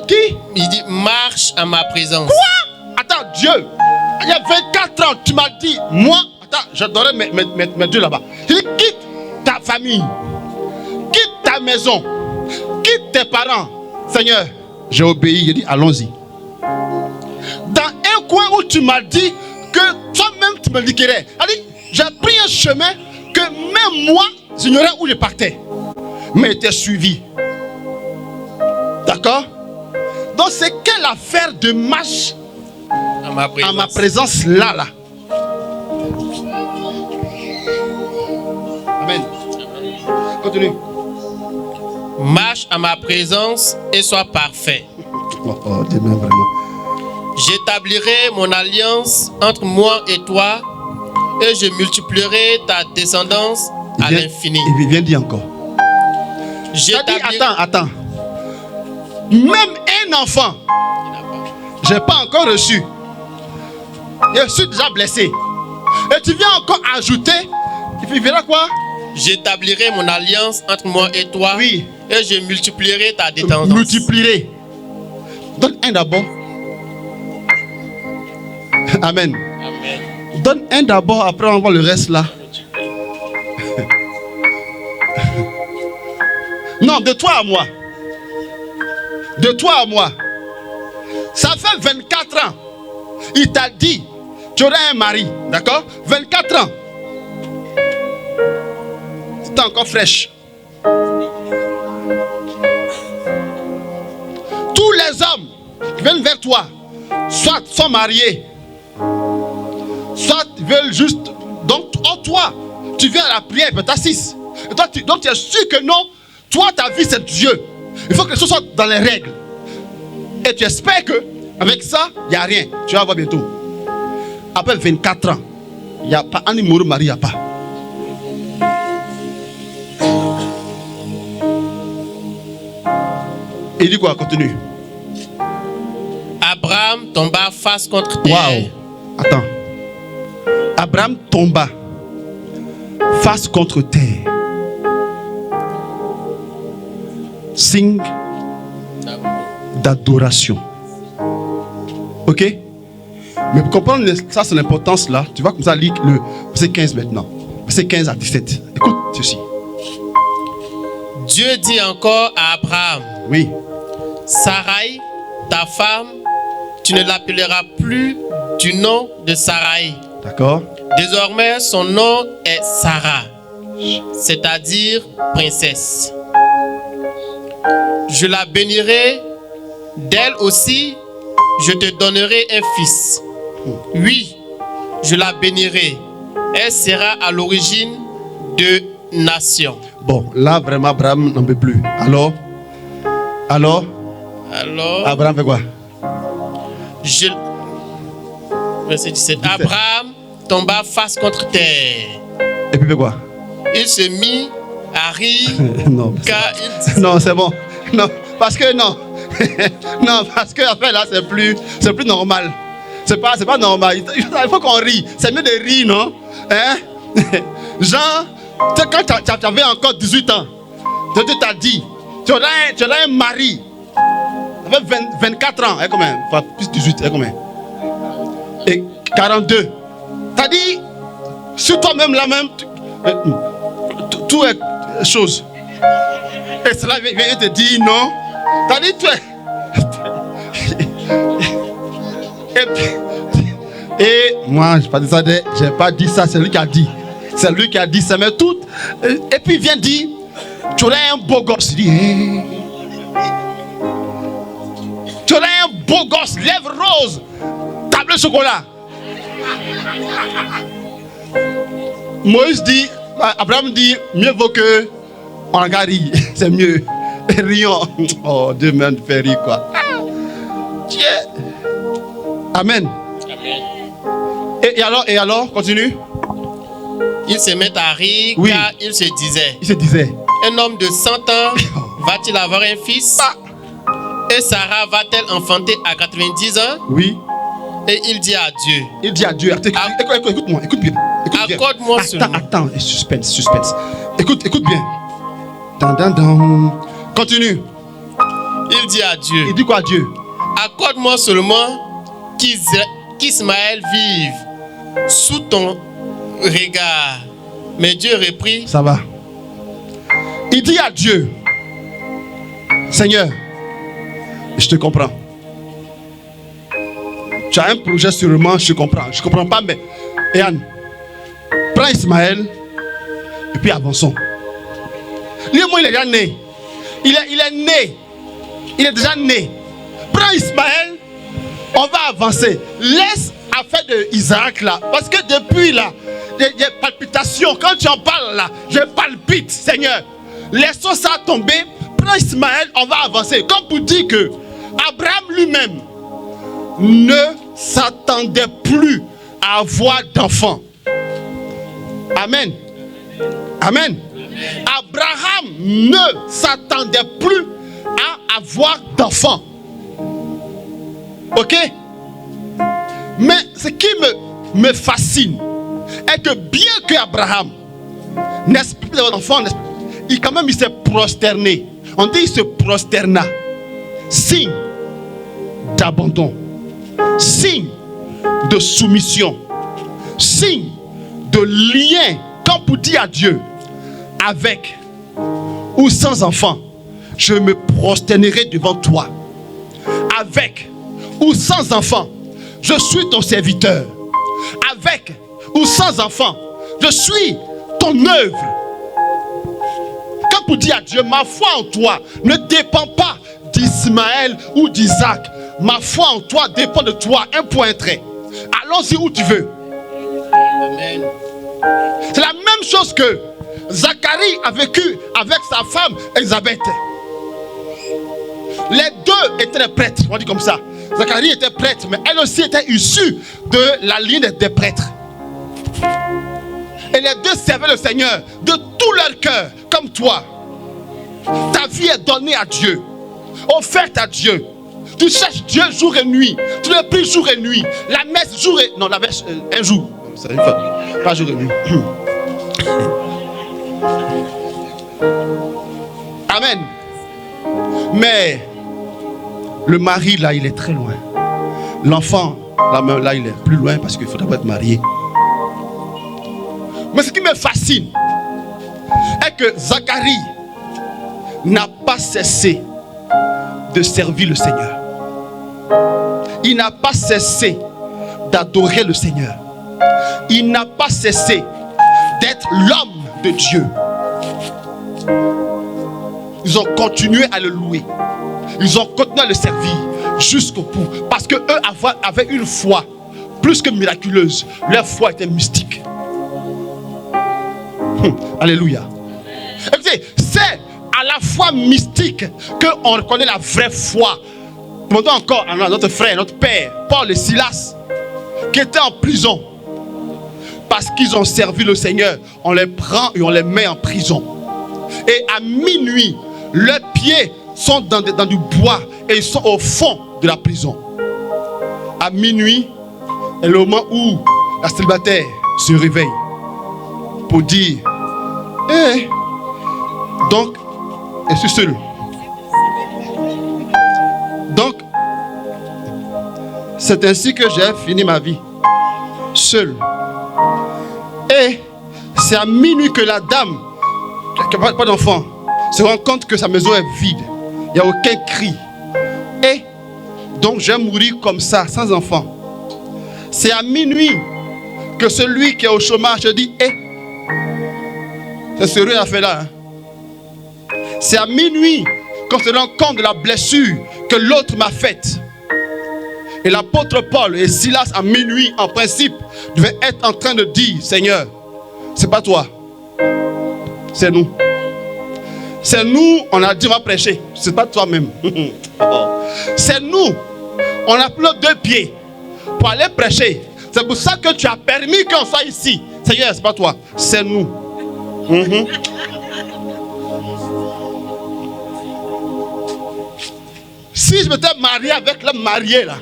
Qui? Il dit marche en ma présence. Quoi? Attends, Dieu, il y a 24 ans, tu m'as dit, moi, attends, j'adorais mes dieux là-bas. Il dit, quitte ta famille, quitte ta maison, quitte tes parents. Seigneur, j'ai obéi, il dit, allons-y. Dans un coin où tu m'as dit que toi-même tu me liquiderais, j'ai pris un chemin que même moi, j'ignorais où je partais. Mais t'es suivi. D'accord? Donc c'est quelle affaire de marche à ma présence là. Amen. Continue. Marche à ma présence et sois parfait. Oh, demain vraiment. J'établirai mon alliance entre moi et toi et je multiplierai ta descendance à l'infini. Il vient dire encore. Attends. Même un enfant, je n'ai pas encore reçu. Je suis déjà blessé. Et tu viens encore ajouter. Et puis il verra quoi? J'établirai mon alliance entre moi et toi. Oui. Et je multiplierai ta descendance. Multiplierai. Donne un d'abord. Amen. Amen. Donne un d'abord, après on voit le reste là. Non, de toi à moi. De toi à moi. Ça fait 24 ans. Il t'a dit, tu aurais un mari. D'accord? 24 ans. C'est encore fraîche. Tous les hommes qui viennent vers toi, soit sont mariés, soit veulent juste. Donc, toi, tu viens à la prière, mais tu as 6. Et toi, donc tu es sûr que non, toi, ta vie, c'est Dieu. Il faut que les choses soient dans les règles. Et tu espères que avec ça, il n'y a rien. Tu vas voir bientôt. Après 24 ans, il n'y a pas un numéro mari, il n'y a pas. Il dit quoi? Continue. Abraham tomba face contre terre. Waouh. Attends. Abraham tomba face contre terre. signe d'adoration. Ok? Mais pour comprendre ça, c'est l'importance là. Tu vas comme ça lire le verset 15 maintenant. Verset 15 à 17. Écoute ceci. Dieu dit encore à Abraham, Oui. Sarai, ta femme, tu ne l'appelleras plus du nom de Sarai. D'accord? Désormais, son nom est Sarah, c'est-à-dire princesse. Je la bénirai, d'elle aussi, je te donnerai un fils. Oui, je la bénirai. Elle sera à l'origine de nations. Bon, là vraiment Abraham n'en peut plus. Alors, Abraham fait quoi? Verset 17. Abraham tomba face contre terre. Et puis fait quoi? Il se mit à rire Non, car il... non, c'est bon. Non, parce que non. Non, parce que en fait là c'est plus normal. C'est pas normal. Il faut qu'on rie. C'est mieux de rire, non? Hein? Jean, quand tu avais encore 18 ans, Dieu t'a dit, tu auras un mari. Tu avais 24 ans, combien? Enfin, plus 18, combien? Et 42. T'as dit, sur toi-même là même, tout est chose. Et cela vient te dire non. T'as dit, tu es. Et moi, j'ai pas dit ça, c'est lui qui a dit. C'est lui qui a dit ça, mais tout. Et puis il vient dire, tu aurais un beau gosse. Il dit, hey. Tu aurais un beau gosse, lèvres roses, table de chocolat. Moïse dit, Abraham dit, mieux vaut que on regarde rire, c'est mieux. Rions. Oh, Dieu me fait rire quoi. Dieu. Amen. Et alors, continue. Il se met à rire, oui. Car il se disait, un homme de 100 ans va-t-il avoir un fils? Et Sarah va-t-elle enfanter à 90 ans? Oui. Et il dit à Dieu. Écoute-moi, écoute bien. Accorde-moi cela. Attends, suspense. Écoute bien. Continue. Il dit à Dieu. Il dit quoi à Dieu? Accorde-moi seulement qu'Ismaël vive sous ton regard. Mais Dieu reprit. Ça va. Il dit à Dieu, Seigneur, je te comprends. Tu as un projet sûrement, je comprends. Je ne comprends pas, mais Yann, prends Ismaël et puis avançons. Lui-moi, il est déjà né. Il est né. Il est déjà né. Prends Ismaël, on va avancer. Laisse affaire de Isaac là. Parce que depuis là, il y a palpitations. Quand tu en parles là, je palpite, Seigneur. Laissons ça tomber. Prends Ismaël, on va avancer. Comme pour dire que Abraham lui-même ne s'attendait plus à avoir d'enfants. Amen. Amen. Abraham ne s'attendait plus à avoir d'enfants. Ok? Mais ce qui me fascine est que bien que Abraham n'ait plus d'avoir d'enfants, il s'est prosterné. On dit il se prosterna. Signe d'abandon. Signe de soumission. Signe de lien. Comme pour dire à Dieu, avec ou sans enfant, je me prosternerai devant toi. Avec ou sans enfant, je suis ton serviteur. Avec ou sans enfant, je suis ton œuvre. Quand pour dire à Dieu, ma foi en toi ne dépend pas d'Ismaël ou d'Isaac. Ma foi en toi dépend de toi, un point, un trait. Allons-y où tu veux. Amen. C'est la même chose que Zacharie a vécu avec sa femme Élisabeth. Les deux étaient des prêtres, on dit comme ça. Zacharie était prêtre, mais elle aussi était issue de la ligne des prêtres. Et les deux servaient le Seigneur de tout leur cœur, comme toi. Ta vie est donnée à Dieu, offerte à Dieu. Tu cherches Dieu jour et nuit. Tu le pries jour et nuit. La messe jour et... Non, la messe un jour. C'est une fois. Pas jour et nuit. Amen. Mais le mari, là, il est très loin. L'enfant, là, il est plus loin parce qu'il faut d'abord être marié. Mais ce qui me fascine est que Zacharie n'a pas cessé de servir le Seigneur. Il n'a pas cessé d'adorer le Seigneur. Il n'a pas cessé d'être l'homme de Dieu. Ils ont continué à le louer. Ils ont continué à le servir jusqu'au bout. Parce qu'eux avaient une foi plus que miraculeuse. Leur foi était mystique. Alléluia. Écoutez, c'est à la fois mystique qu'on reconnaît la vraie foi. Demandons encore à notre frère, notre père, Paul et Silas, qui étaient en prison. Parce qu'ils ont servi le Seigneur, on les prend et on les met en prison. Et à minuit, leurs pieds sont dans du bois et ils sont au fond de la prison. À minuit, est le moment où la célibataire se réveille pour dire donc, je suis seul. Donc, c'est ainsi que j'ai fini ma vie. Seul. Et c'est à minuit que la dame, qui n'a pas d'enfant, se rend compte que sa maison est vide. Il n'y a aucun cri. Et donc, je vais mourir comme ça, sans enfant. C'est à minuit que celui qui est au chômage dit c'est sérieux l'affaire là. C'est à minuit qu'on se rend compte de la blessure que l'autre m'a faite. Et l'apôtre Paul et Silas à minuit, en principe, devaient être en train de dire, Seigneur, c'est pas toi, c'est nous. C'est nous, on a dit on va prêcher, c'est pas toi-même. C'est nous, on a pris nos deux pieds pour aller prêcher. C'est pour ça que tu as permis qu'on soit ici. Seigneur, c'est pas toi, c'est nous. Si je m'étais marié avec l'homme marié là,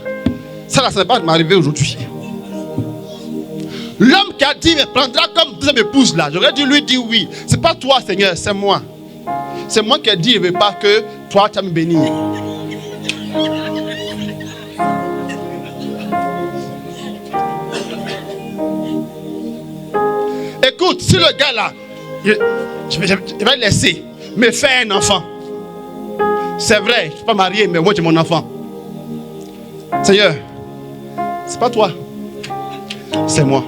ça ne serait pas m'arriver aujourd'hui. L'homme qui a dit me prendra comme deuxième épouse là, j'aurais dû lui dire oui. C'est pas toi Seigneur, c'est moi. C'est moi qui ai dit je ne veux pas que toi tu vas me bénir. Écoute, si le gars là, je vais le laisser me faire un enfant. C'est vrai, je ne suis pas marié, mais moi j'ai mon enfant. Seigneur, c'est pas toi, c'est moi.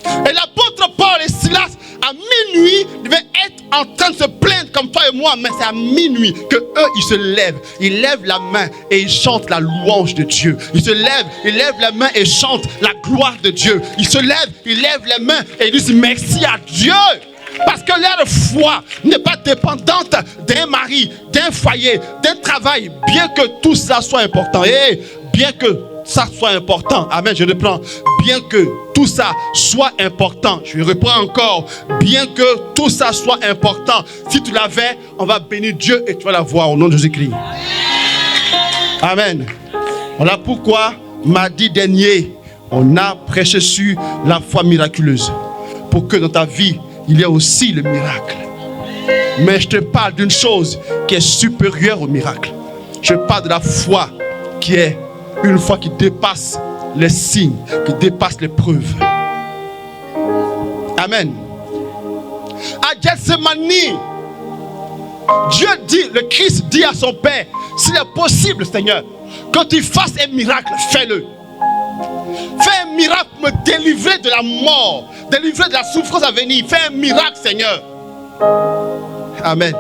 Et l'apôtre Paul et Silas, à minuit, devaient être en train de se plaindre comme toi et moi, mais c'est à minuit que eux, ils se lèvent. Ils lèvent la main et ils chantent la louange de Dieu. Ils se lèvent, ils lèvent la main et chantent la gloire de Dieu. Ils se lèvent, ils lèvent les mains et ils disent merci à Dieu. Parce que leur foi n'est pas dépendante d'un mari, d'un foyer, d'un travail, bien que tout ça soit important. Et bien que ça soit important, amen, je reprends, bien que tout ça soit important, je reprends encore, bien que tout ça soit important, si tu l'avais, on va bénir Dieu et tu vas la voir au nom de Jésus-Christ. Amen. Voilà pourquoi, mardi dernier, on a prêché sur la foi miraculeuse. Pour que dans ta vie, il y a aussi le miracle. Mais je te parle d'une chose qui est supérieure au miracle. Je parle de la foi qui est une foi qui dépasse les signes, qui dépasse les preuves. Amen. À Gethsemane, Dieu dit, le Christ dit à son Père, s'il est possible, Seigneur, que tu fasses un miracle, fais-le. Fais un miracle pour me délivrer de la mort, délivrer de la souffrance à venir. Fais un miracle, Seigneur. Amen.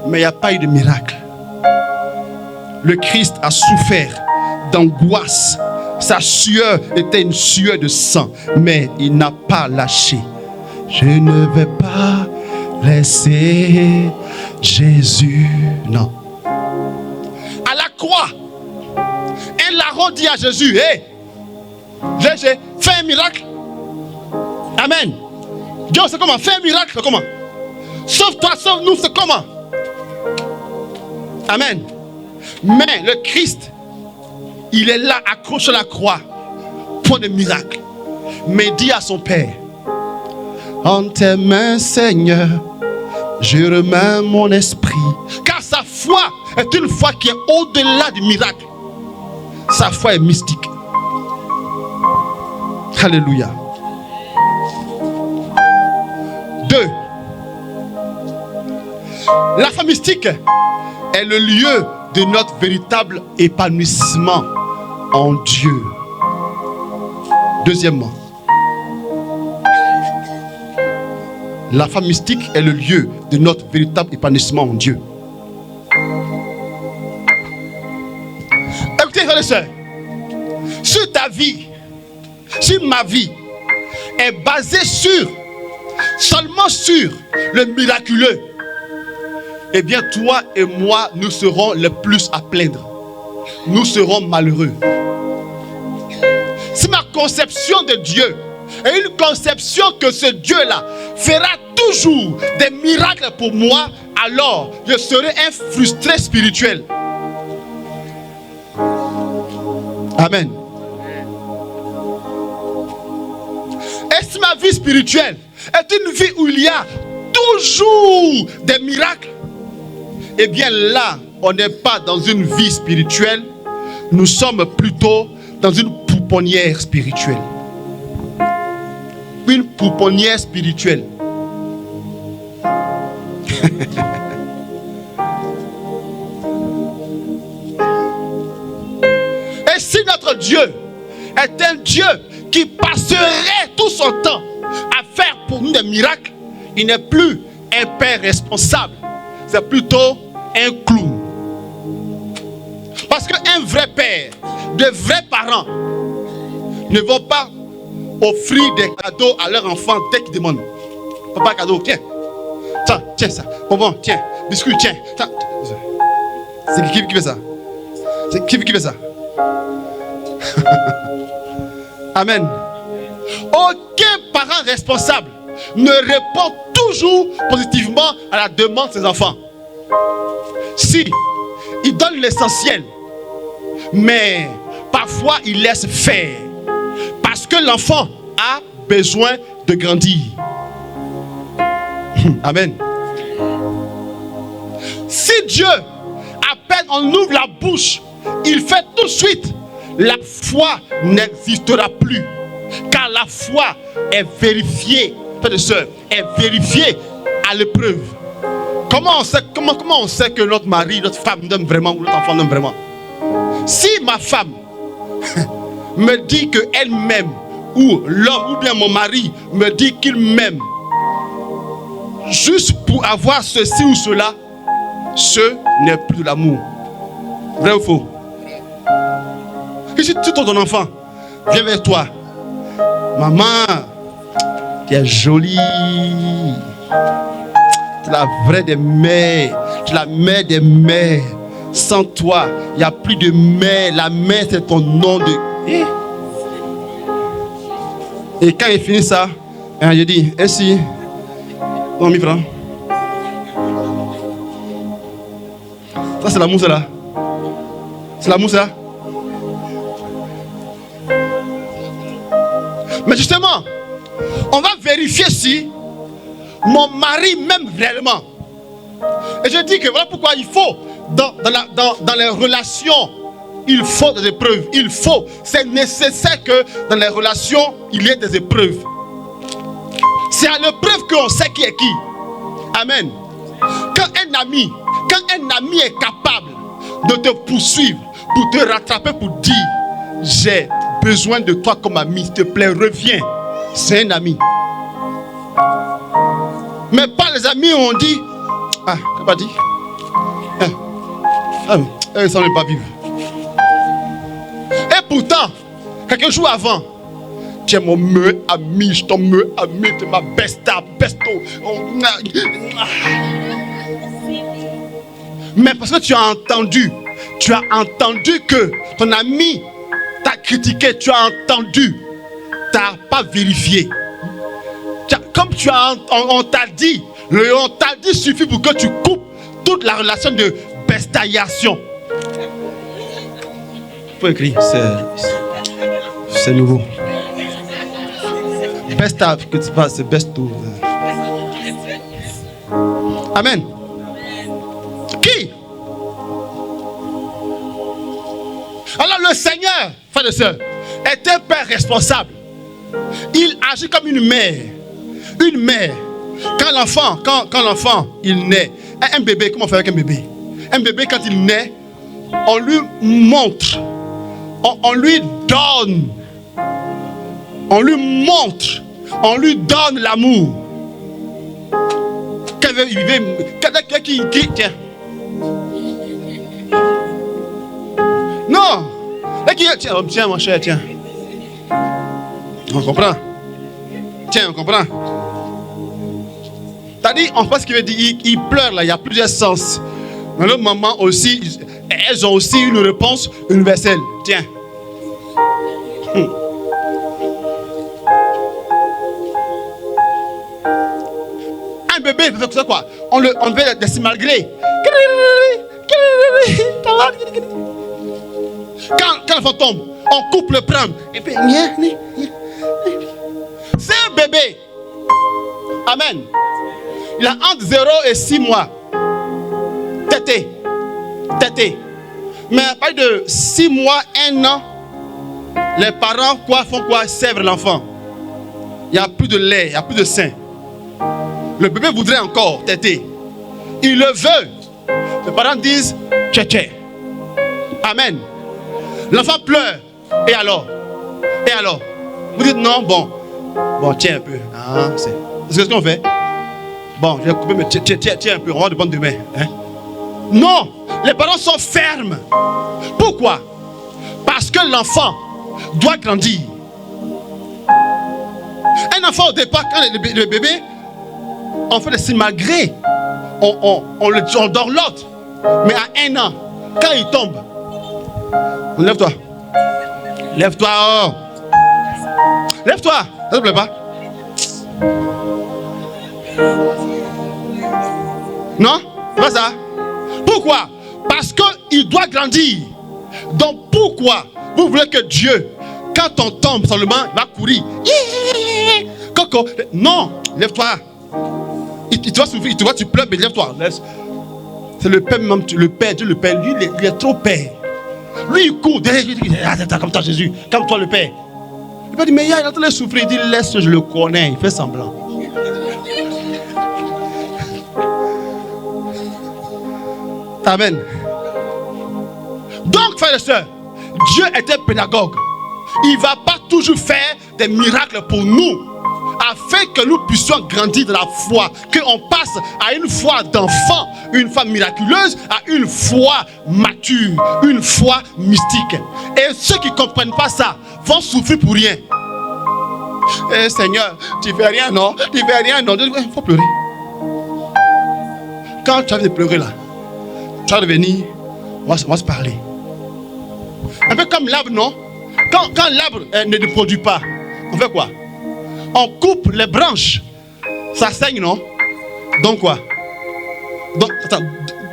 Mais il n'y a pas eu de miracle. Le Christ a souffert d'angoisse. Sa sueur était une sueur de sang, mais il n'a pas lâché. Je ne vais pas laisser Jésus. Non. À la croix, un larron dit à Jésus, hé, Jésus, fais un miracle. Amen. Dieu, c'est comment? Fais un miracle, c'est comment? Sauve-toi, sauve-nous, c'est comment? Amen. Mais le Christ, il est là, accroché à la croix, pour des miracles. Mais dit à son Père, en tes mains, Seigneur, je remets mon esprit. Car sa foi est une foi qui est au-delà du miracle. Sa foi est mystique. Alléluia. 2. La foi mystique est le lieu de notre véritable épanouissement en Dieu. Deuxièmement, la foi mystique est le lieu de notre véritable épanouissement en Dieu. Écoutez, frères et sœurs, si ta vie, si ma vie est basée seulement sur le miraculeux, eh bien toi et moi, nous serons les plus à plaindre. Nous serons malheureux. Si ma conception de Dieu est une conception que ce Dieu-là fera toujours des miracles pour moi, alors je serai un frustré spirituel. Amen. Et si ma vie spirituelle est une vie où il y a toujours des miracles, eh bien là, on n'est pas dans une vie spirituelle, nous sommes plutôt dans une pouponnière spirituelle. Une pouponnière spirituelle. Et si notre Dieu est un Dieu qui passerait tout son temps à faire pour nous des miracles, il n'est plus un père responsable, c'est plutôt un clown. Parce qu'un vrai père, de vrais parents, ne vont pas offrir des cadeaux à leurs enfants dès qu'ils demandent. Papa, cadeau, tiens. Tiens ça. Bonbon, tiens. Biscuit, tiens. C'est qui fait ça? C'est qui fait ça? Amen. Aucun parent responsable ne répond toujours positivement à la demande de ses enfants. Si, il donne l'essentiel, mais parfois il laisse faire. Parce que l'enfant a besoin de grandir. Amen. Si Dieu, à peine on ouvre la bouche, il fait tout de suite, la foi n'existera plus. Car la foi est vérifiée, frères et sœurs, est vérifiée à l'épreuve. Comment on sait que notre mari, notre femme nous aime vraiment ou notre enfant nous aime vraiment? Si ma femme me dit qu'elle m'aime, ou l'homme ou bien mon mari me dit qu'il m'aime, juste pour avoir ceci ou cela, ce n'est plus de l'amour. Vrai ou faux? Et si ton enfant vient vers toi, maman, tu es jolie, tu es la vraie des mères, tu es la mère des mères. Sans toi, il n'y a plus de mère. La mère, c'est ton nom de... Et quand il finit ça, je dis, et si, non, 1000 francs. Ça, c'est la mousse là. C'est la mousse là. Mais justement, on va vérifier si mon mari m'aime réellement. Et je dis que voilà pourquoi il faut, dans les relations, il faut des épreuves. C'est nécessaire que dans les relations, il y ait des épreuves. C'est à l'épreuve qu'on sait qui est qui. Amen. Quand un ami est capable de te poursuivre, pour te rattraper, pour dire, j'ai besoin de toi comme ami, s'il te plaît, reviens. C'est un ami. Mais pas les amis où on dit, ah, t'as pas dit? Ça n'est pas vivre. Et pourtant, quelques jours avant, tu es mon meilleur ami, je ton meilleur ami, tu es ma besto. Mais parce que tu as entendu que ton ami t'a critiqué, tu as entendu, tu n'as pas vérifié. Comme on t'a dit, suffit pour que tu coupes toute la relation de bestaillation. Il faut écrire, c'est nouveau. Besta, que tu passes, c'est besto. Amen. Qui le Seigneur, frères et sœurs, est un père responsable. Il agit comme une mère. Une mère. Quand l'enfant, il naît. Un bébé, comment on fait avec un bébé? Un bébé, quand il naît, on lui montre. On lui donne. On lui montre. On lui donne l'amour. Tiens. Non. Tiens, mon cher, tiens. On comprend. Tiens, on comprend. T'as dit, on pense qu'il veut dire, il pleure là, il y a plusieurs sens. Mais le maman aussi, elles ont aussi une réponse universelle. Tiens. Un bébé, il fait quoi? On fait des malgré. Quand l'enfant tombe, on coupe le pram. Et puis, c'est un bébé. Amen. Il a entre 0 et 6 mois. Tété. Mais à partir de 6 mois, 1 an, les parents font quoi? Sèvrent l'enfant. Il n'y a plus de lait, il n'y a plus de sein. Le bébé voudrait encore téter. Il le veut. Les parents disent tché. Amen. L'enfant pleure. Et alors? Vous dites non, bon, tiens un peu. C'est ce qu'on fait. Bon, je vais couper, mais tiens un peu, on va demander demain. Hein? Non, les parents sont fermes. Pourquoi? Parce que l'enfant doit grandir. Un enfant au départ, quand le bébé, on fait des simagrées, on dort l'autre. Mais à 1 an, quand il tombe, lève-toi. Lève-toi. Oh. Lève-toi. Ça te plaît pas? Non? C'est pas ça? Pourquoi? Parce qu'il doit grandir. Donc pourquoi vous voulez que Dieu, quand on tombe seulement, il va courir? Coco. Non, lève-toi. Il te voit souffrir, il te voit, tu pleures, mais lève-toi. C'est le Père même, le Père, Dieu le Père, lui il est trop Père. Lui il court, comme toi Jésus, comme toi le Père. Il va dire, mais il est en train de souffrir, il dit, laisse, je le connais, il fait semblant. Amen. Donc, frères et sœurs, Dieu est un pédagogue. Il ne va pas toujours faire des miracles pour nous, afin que nous puissions grandir de la foi, qu'on passe à une foi d'enfant, une foi miraculeuse, à une foi mature, une foi mystique. Et ceux qui ne comprennent pas ça vont souffrir pour rien. Eh Seigneur, tu ne fais rien, non? Tu ne fais rien, non? Il faut pleurer. Quand tu as de pleurer là, tu vas revenir, on va se parler. Un peu comme l'arbre, non? Quand l'arbre ne produit pas, on fait quoi? On coupe les branches. Ça saigne, non? Donc quoi?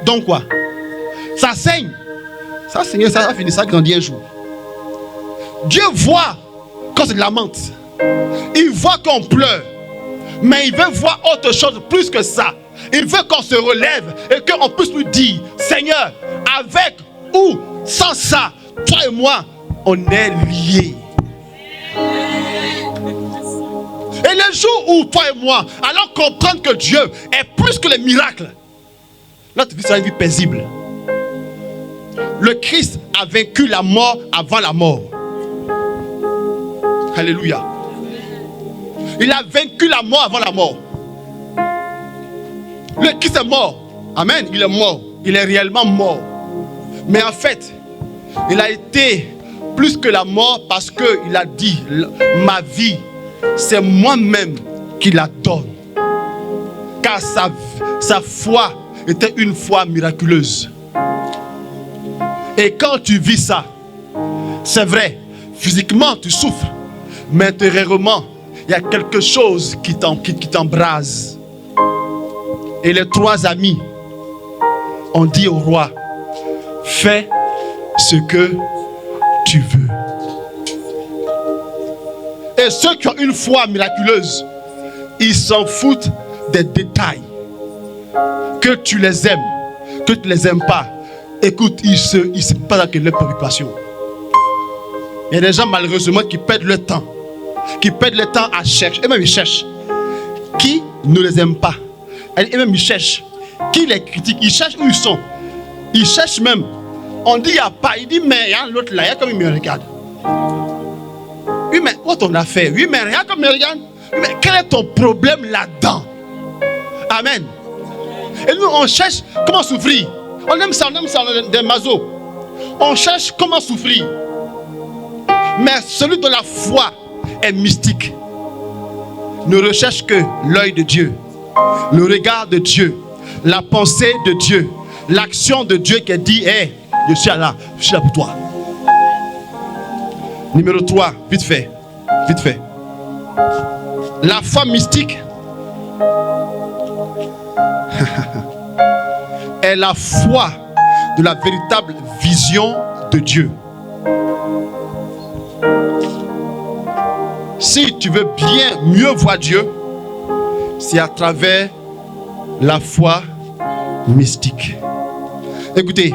Donc quoi? Ça saigne. Ça saigne, ça va finir, ça grandit un jour. Dieu voit quand se lamente. Il voit qu'on pleure. Mais il veut voir autre chose plus que ça. Il veut qu'on se relève et qu'on puisse lui dire, Seigneur, avec ou sans ça, toi et moi, on est liés. Et le jour où toi et moi allons comprendre que Dieu est plus que les miracles, notre vie sera une vie paisible. Le Christ a vaincu la mort avant la mort. Alléluia. Il a vaincu la mort avant la mort. Le Christ est mort. Amen. Il est mort. Il est réellement mort. Mais en fait, il a été plus que la mort parce qu'il a dit, ma vie, c'est moi-même qui la donne. Car sa foi était une foi miraculeuse. Et quand tu vis ça, c'est vrai, physiquement tu souffres, mais intérieurement, il y a quelque chose qui t'embrase. Et les 3 amis ont dit au roi, fais ce que tu veux. Et ceux qui ont une foi miraculeuse, ils s'en foutent des détails. Que tu les aimes, que tu ne les aimes pas. Écoute, ils ne se passent que les préoccupations. Il y a des gens malheureusement qui perdent le temps. Qui perdent le temps à chercher. Et même ils cherchent. Qui ne les aime pas. Et même ils cherchent. Qui les critique. Ils cherchent où ils sont. Ils cherchent même. On dit il n'y a pas. Il dit mais il y a l'autre là. Il y a comme il me regarde. Oui mais quoi ton affaire. Oui mais regarde comme il me regarde. Oui, mais quel est ton problème là-dedans? Amen. Et nous on cherche comment souffrir. On aime ça des mazos. On cherche comment souffrir. Mais celui de la foi est mystique. Ne recherche que l'œil de Dieu, le regard de Dieu, la pensée de Dieu, l'action de Dieu qui dit hey, je suis là pour toi. Numéro 3, vite fait. La foi mystique est la foi de la véritable vision de Dieu. Si tu veux mieux voir Dieu, c'est à travers la foi mystique. Écoutez,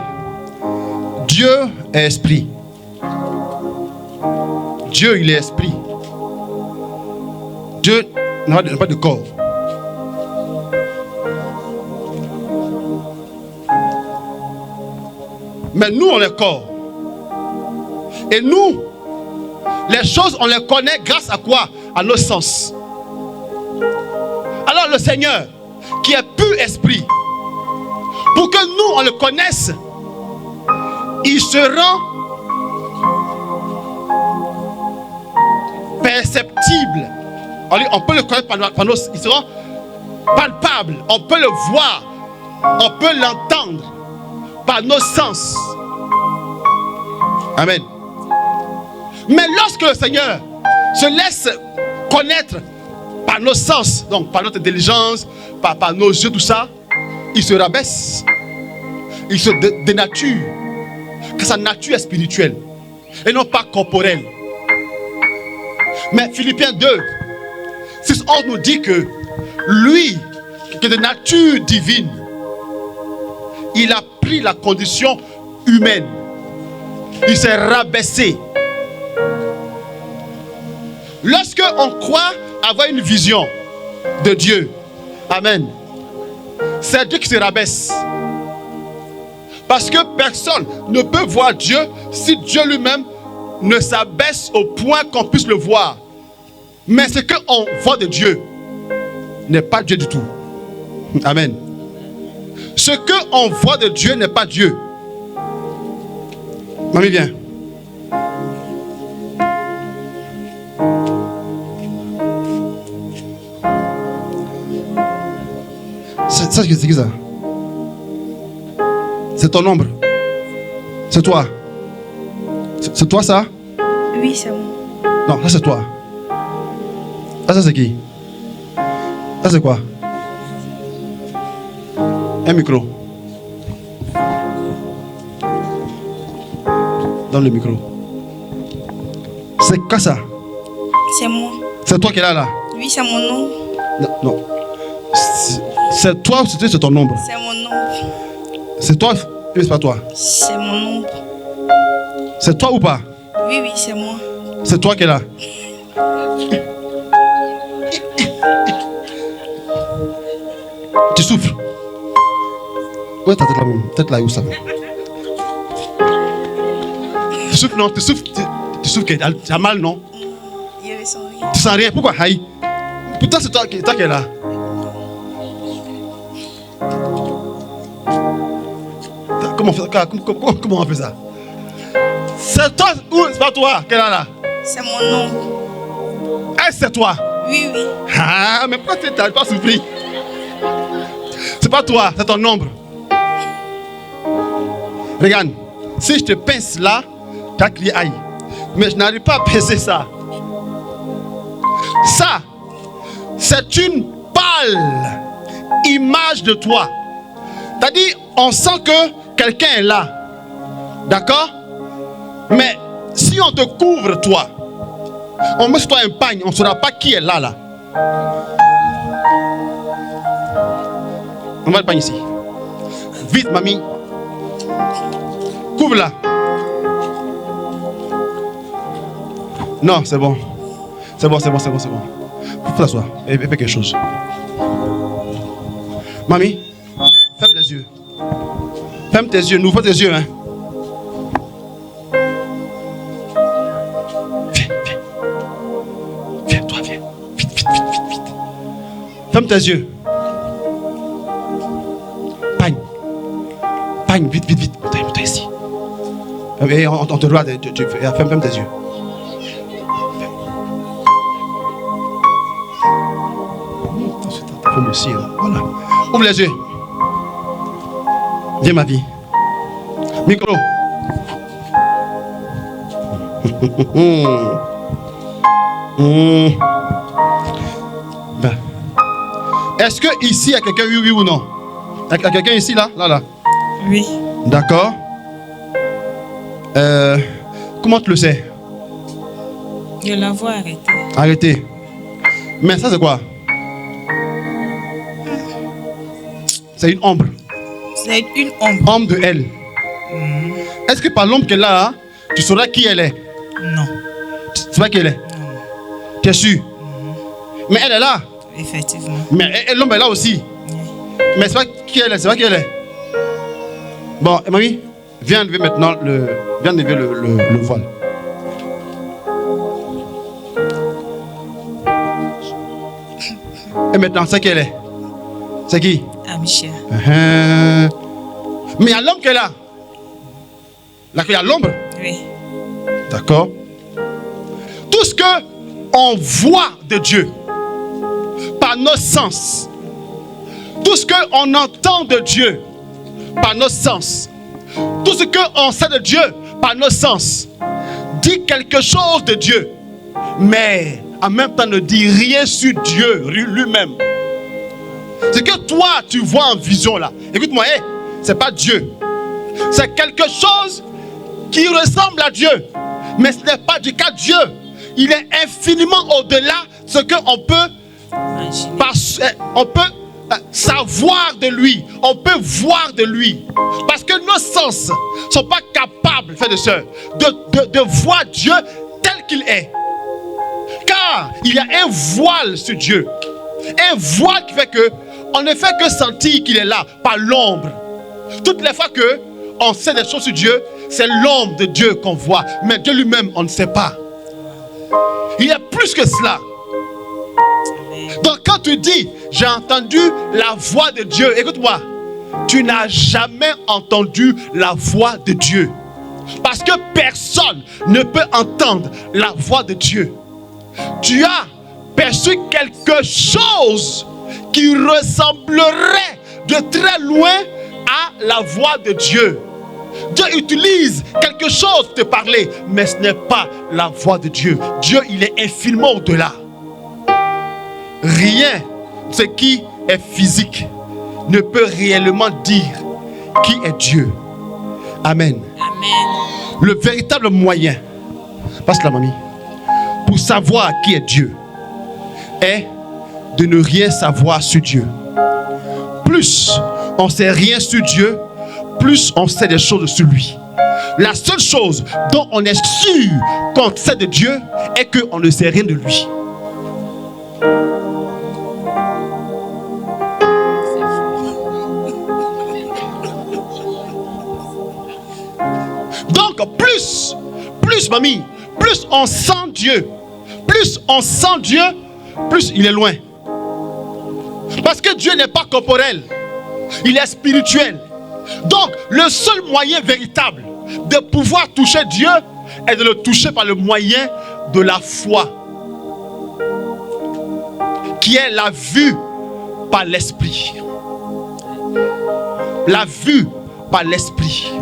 Dieu est esprit. Dieu, il est esprit. Dieu n'a pas de corps. Mais nous, on est corps. Et nous, les choses, on les connaît grâce à quoi? À nos sens. Alors le Seigneur, qui est pur esprit, pour que nous, on le connaisse, il se rend perceptible. On peut le connaître par nos... Il se rend palpable. On peut le voir. On peut l'entendre par nos sens. Amen. Mais lorsque le Seigneur se laisse connaître par nos sens, donc par notre intelligence, par nos yeux, tout ça, il se rabaisse. Il se dénature. Que sa nature est spirituelle et non pas corporelle. Mais Philippiens 2, 6, 11 nous dit que lui, qui est de nature divine, il a pris la condition humaine. Il s'est rabaissé. Lorsque on croit avoir une vision de Dieu, amen, c'est Dieu qui se rabaisse. Parce que personne ne peut voir Dieu si Dieu lui-même ne s'abaisse au point qu'on puisse le voir. Mais ce qu'on voit de Dieu n'est pas Dieu du tout. Amen. Ce qu'on voit de Dieu n'est pas Dieu. Mamie, viens. C'est qui ça? C'est ton ombre. C'est toi. C'est toi ça? Oui, c'est moi. Non, ça c'est toi. Ça c'est qui? Ça c'est quoi? Un micro. Dans le micro. C'est quoi ça? C'est moi. C'est toi qui es là? Oui, c'est mon nom. Non, non. C'est toi ou c'est ton ombre? C'est mon ombre. C'est toi ou c'est pas toi? C'est mon ombre. C'est toi ou pas? Oui, oui, c'est moi. C'est toi qui es là. Tu souffres. Où est ta tête là même? Tête là où ça va? Tu souffres non? Tu souffres que tu as mal non? Il ressent rien. Tu sens rien. Pourquoi? Aïe. Pourtant c'est toi qui es là. Comment on fait ça? C'est toi ou c'est pas toi qui est là? C'est mon ombre. Eh, c'est toi. Oui, oui. Ah, mais pourquoi tu n'arrives pas à souffrir? C'est pas toi, c'est ton ombre. Regarde, si je te pince là, tu as crié aïe. Mais je n'arrive pas à pincer ça. Ça, c'est une pâle image de toi. C'est-à-dire, on sent que quelqu'un est là. D'accord? Mais si on te couvre toi, on met sur toi un pagne, on ne saura pas qui est là. On va le pagne ici. Vite, mamie. Couvre-la. Non, c'est bon. C'est bon. Faut t'asseoir. Et fais quelque chose. Mamie, ferme les yeux. Ferme tes yeux, n'ouvre tes yeux. Hein. Viens, toi, viens. Vite. Ferme tes yeux. Pagne, vite. Monte ici. Et on te doit, ferme tes yeux. Ferme aussi, voilà. Ouvre les yeux. Viens, ma vie. Micro. Ben. Est-ce que ici il y a quelqu'un, oui ou non? Il y a quelqu'un ici, là? Oui. D'accord. Comment tu le sais? Je la vois arrêter. Arrêtez. Mais ça, c'est quoi? C'est une ombre. C'est une ombre. Ombre de elle. Est-ce que par l'ombre qu'elle a, hein, tu sauras qui elle est? Non. Tu sais pas qui elle est? Non. Tu es sûr? Mais elle est là. Effectivement. Mais l'ombre est là aussi. Mais c'est pas qui elle est, c'est pas qui elle est. Bon, mamie, viens enlever maintenant le voile. Et maintenant, c'est qui elle est? C'est qui? Amicia. Mais il y a l'homme qui est là. Là, il y a l'ombre. Oui. D'accord. Tout ce que on voit de Dieu par nos sens, tout ce qu'on entend de Dieu par nos sens, tout ce qu'on sait de Dieu par nos sens, dit quelque chose de Dieu, mais en même temps ne dit rien sur Dieu lui-même. Ce que toi tu vois en vision là, écoute-moi, c'est pas Dieu, c'est quelque chose qui ressemble à Dieu, mais ce n'est pas du cas de Dieu. Il est infiniment au-delà de ce qu'on peut savoir de lui, on peut voir de lui. Parce que nos sens ne sont pas capables, frères et sœurs, de voir Dieu tel qu'il est. Car il y a un voile sur Dieu. Un voile qui fait qu'on ne fait que sentir qu'il est là par l'ombre. Toutes les fois qu'on sait des choses sur Dieu, c'est l'ombre de Dieu qu'on voit. Mais Dieu lui-même, on ne sait pas. Il y a plus que cela. Donc quand tu dis, j'ai entendu la voix de Dieu, écoute-moi, tu n'as jamais entendu la voix de Dieu. Parce que personne ne peut entendre la voix de Dieu. Tu as perçu quelque chose qui ressemblerait de très loin à la voix de Dieu. Dieu utilise quelque chose pour te parler, mais ce n'est pas la voix de Dieu. Dieu, il est infiniment au-delà. Rien de ce qui est physique ne peut réellement dire qui est Dieu. Amen. Amen. Le véritable moyen, passe la mamie, pour savoir qui est Dieu, est de ne rien savoir sur Dieu. Plus on ne sait rien sur Dieu, plus on sait des choses sur lui. La seule chose dont on est sûr qu'on sait de Dieu est qu'on ne sait rien de lui. Donc plus mamie, plus on sent Dieu, plus il est loin. Parce que Dieu n'est pas corporel, il est spirituel. Donc le seul moyen véritable de pouvoir toucher Dieu est de le toucher par le moyen de la foi, qui est la vue par l'esprit. La vue par l'esprit.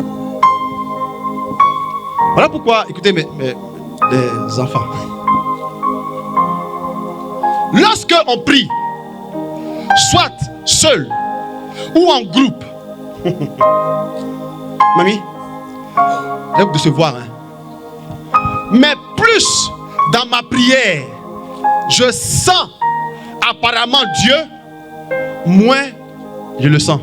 Voilà pourquoi, écoutez les enfants, lorsque on prie, soit seul ou en groupe, mamie, j'ai hâte de se voir, hein. Mais plus dans ma prière, je sens apparemment Dieu, moins je le sens.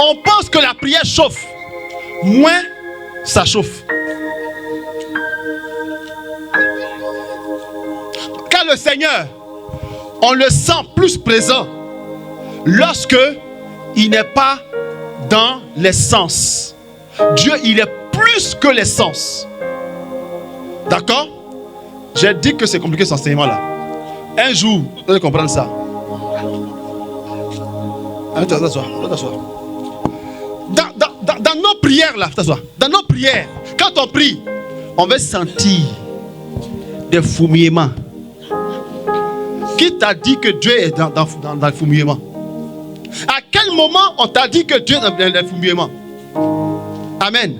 On pense que la prière chauffe. Moins ça chauffe. Car le Seigneur, on le sent plus présent lorsque il n'est pas dans les sens. Dieu, il est plus que les sens. D'accord? J'ai dit que c'est compliqué cet enseignement-là. Un jour, vous allez comprendre ça. T'assois. Dans nos prières, là, dans nos prières, quand on prie, on veut sentir des fourmillements. Qui t'a dit que Dieu est dans le fourmillement? À quel moment on t'a dit que Dieu est dans le fourmillement? Amen.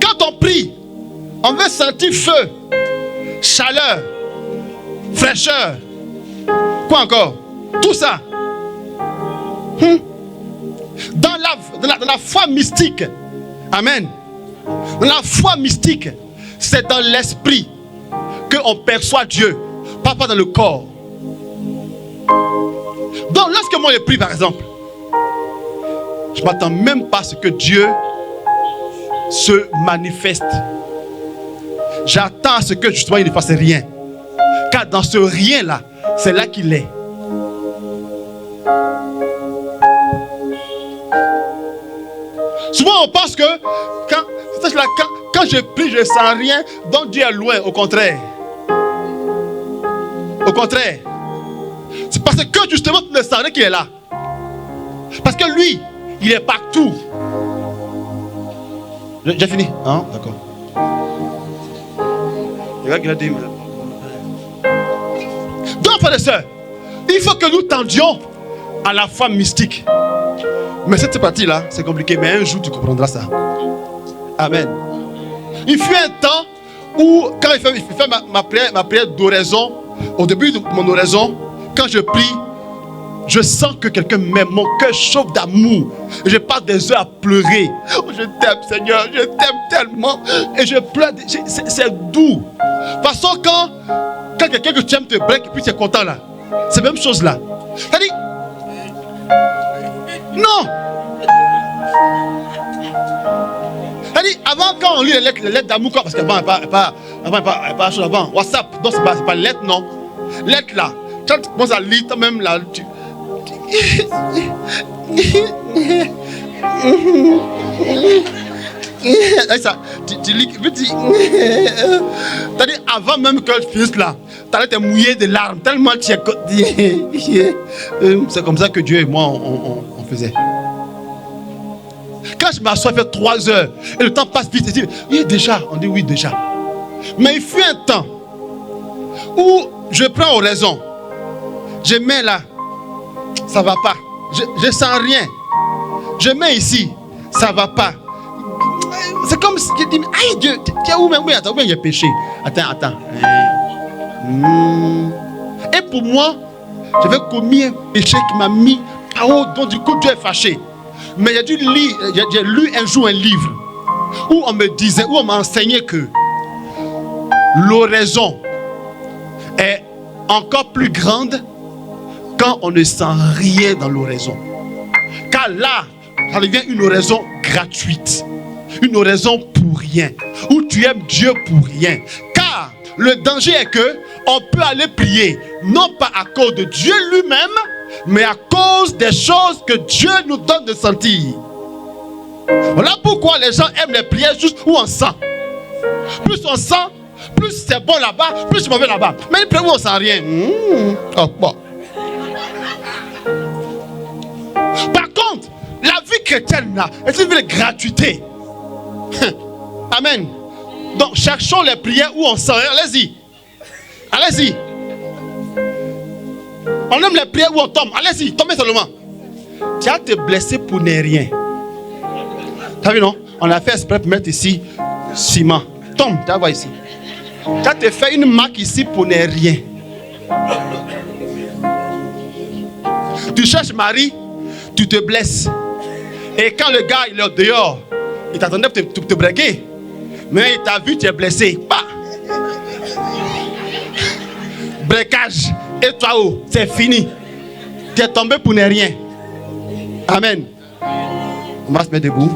Quand on prie, on veut sentir feu, chaleur, fraîcheur. Quoi encore? Tout ça. Dans la foi mystique. Amen. Dans la foi mystique, c'est dans l'esprit qu'on perçoit Dieu, pas dans le corps. Donc, lorsque moi je prie, par exemple, je ne m'attends même pas à ce que Dieu se manifeste. J'attends à ce que justement il ne fasse rien. Car dans ce rien-là, c'est là qu'il est. Souvent on pense que quand je prie, je ne sens rien, donc Dieu est loin. Au contraire. Au contraire. C'est parce que justement tu ne sens rien qu'il est là. Parce que lui, il est partout. J'ai fini. Hein? D'accord. Donc, frères et sœurs, il faut que nous tendions à la foi mystique. Mais cette partie-là, c'est compliqué. Mais un jour, tu comprendras ça. Amen. Il fut un temps où, quand il fait ma prière d'oraison, au début de mon oraison, quand je prie, je sens que quelqu'un m'aime. Mon cœur chauffe d'amour. Et je passe des heures à pleurer. Oh, je t'aime, Seigneur. Je t'aime tellement. Et je pleure. C'est doux. De toute façon, quand quelqu'un que tu aimes te break et puis tu es content là, c'est la même chose là. C'est-à-dire, non. C'est-à-dire, avant, quand on lit les lettres d'amour, parce qu'avant, elle n'est pas chose avant. WhatsApp, donc c'est pas lettre, non. Lettre là. Quand tu commences à lire, toi même là, tu lis, c'est-à-dire avant même que je finisse là, tu allais te mouiller de larmes tellement tu es. C'est comme ça que Dieu et moi on faisait. Quand je m'assois, il fait 3 heures et le temps passe vite. Oui, déjà, on dit oui déjà. Mais il fut un temps où je prends oraison. Je mets là, ça va pas. Je sens rien. Je mets ici, ça va pas. C'est comme si je dis, aïe Dieu, tu es où même? Oui, attends, oui, j'ai péché. Attends. Et pour moi, j'avais commis un péché qui m'a mis à haut, donc du coup Dieu est fâché. Mais j'ai lu un jour un livre où on me disait, où on m'a enseigné que l'oraison est encore plus grande quand on ne sent rien dans l'oraison. Car là, ça devient une oraison gratuite. Une oraison pour rien. Où tu aimes Dieu pour rien. Car le danger est que on peut aller prier, non pas à cause de Dieu lui-même, mais à cause des choses que Dieu nous donne de sentir. Voilà pourquoi les gens aiment les prières juste où on sent. Plus on sent, plus c'est bon là-bas, plus c'est mauvais là-bas. Mais les prières où on sent rien. Oh, bon. Par contre, la vie chrétienne là est une vie de gratuité. Amen. Donc cherchons les prières où on sent. Allez-y. Allez-y. On aime les prières où on tombe. Allez-y, tombez seulement. Tu as te blessé pour ne rien. Tu as vu non? On a fait exprès pour mettre ici ciment. Tombe, tu vas voir ici. Tu as te fait une marque ici pour ne rien. Tu cherches Marie, tu te blesses. Et quand le gars il est dehors, il t'attendait pour te braquer. Mais il t'a vu, tu es blessé. Bah. Braquage. Et toi, oh, c'est fini. Tu es tombé pour ne rien. Amen. On va se mettre debout.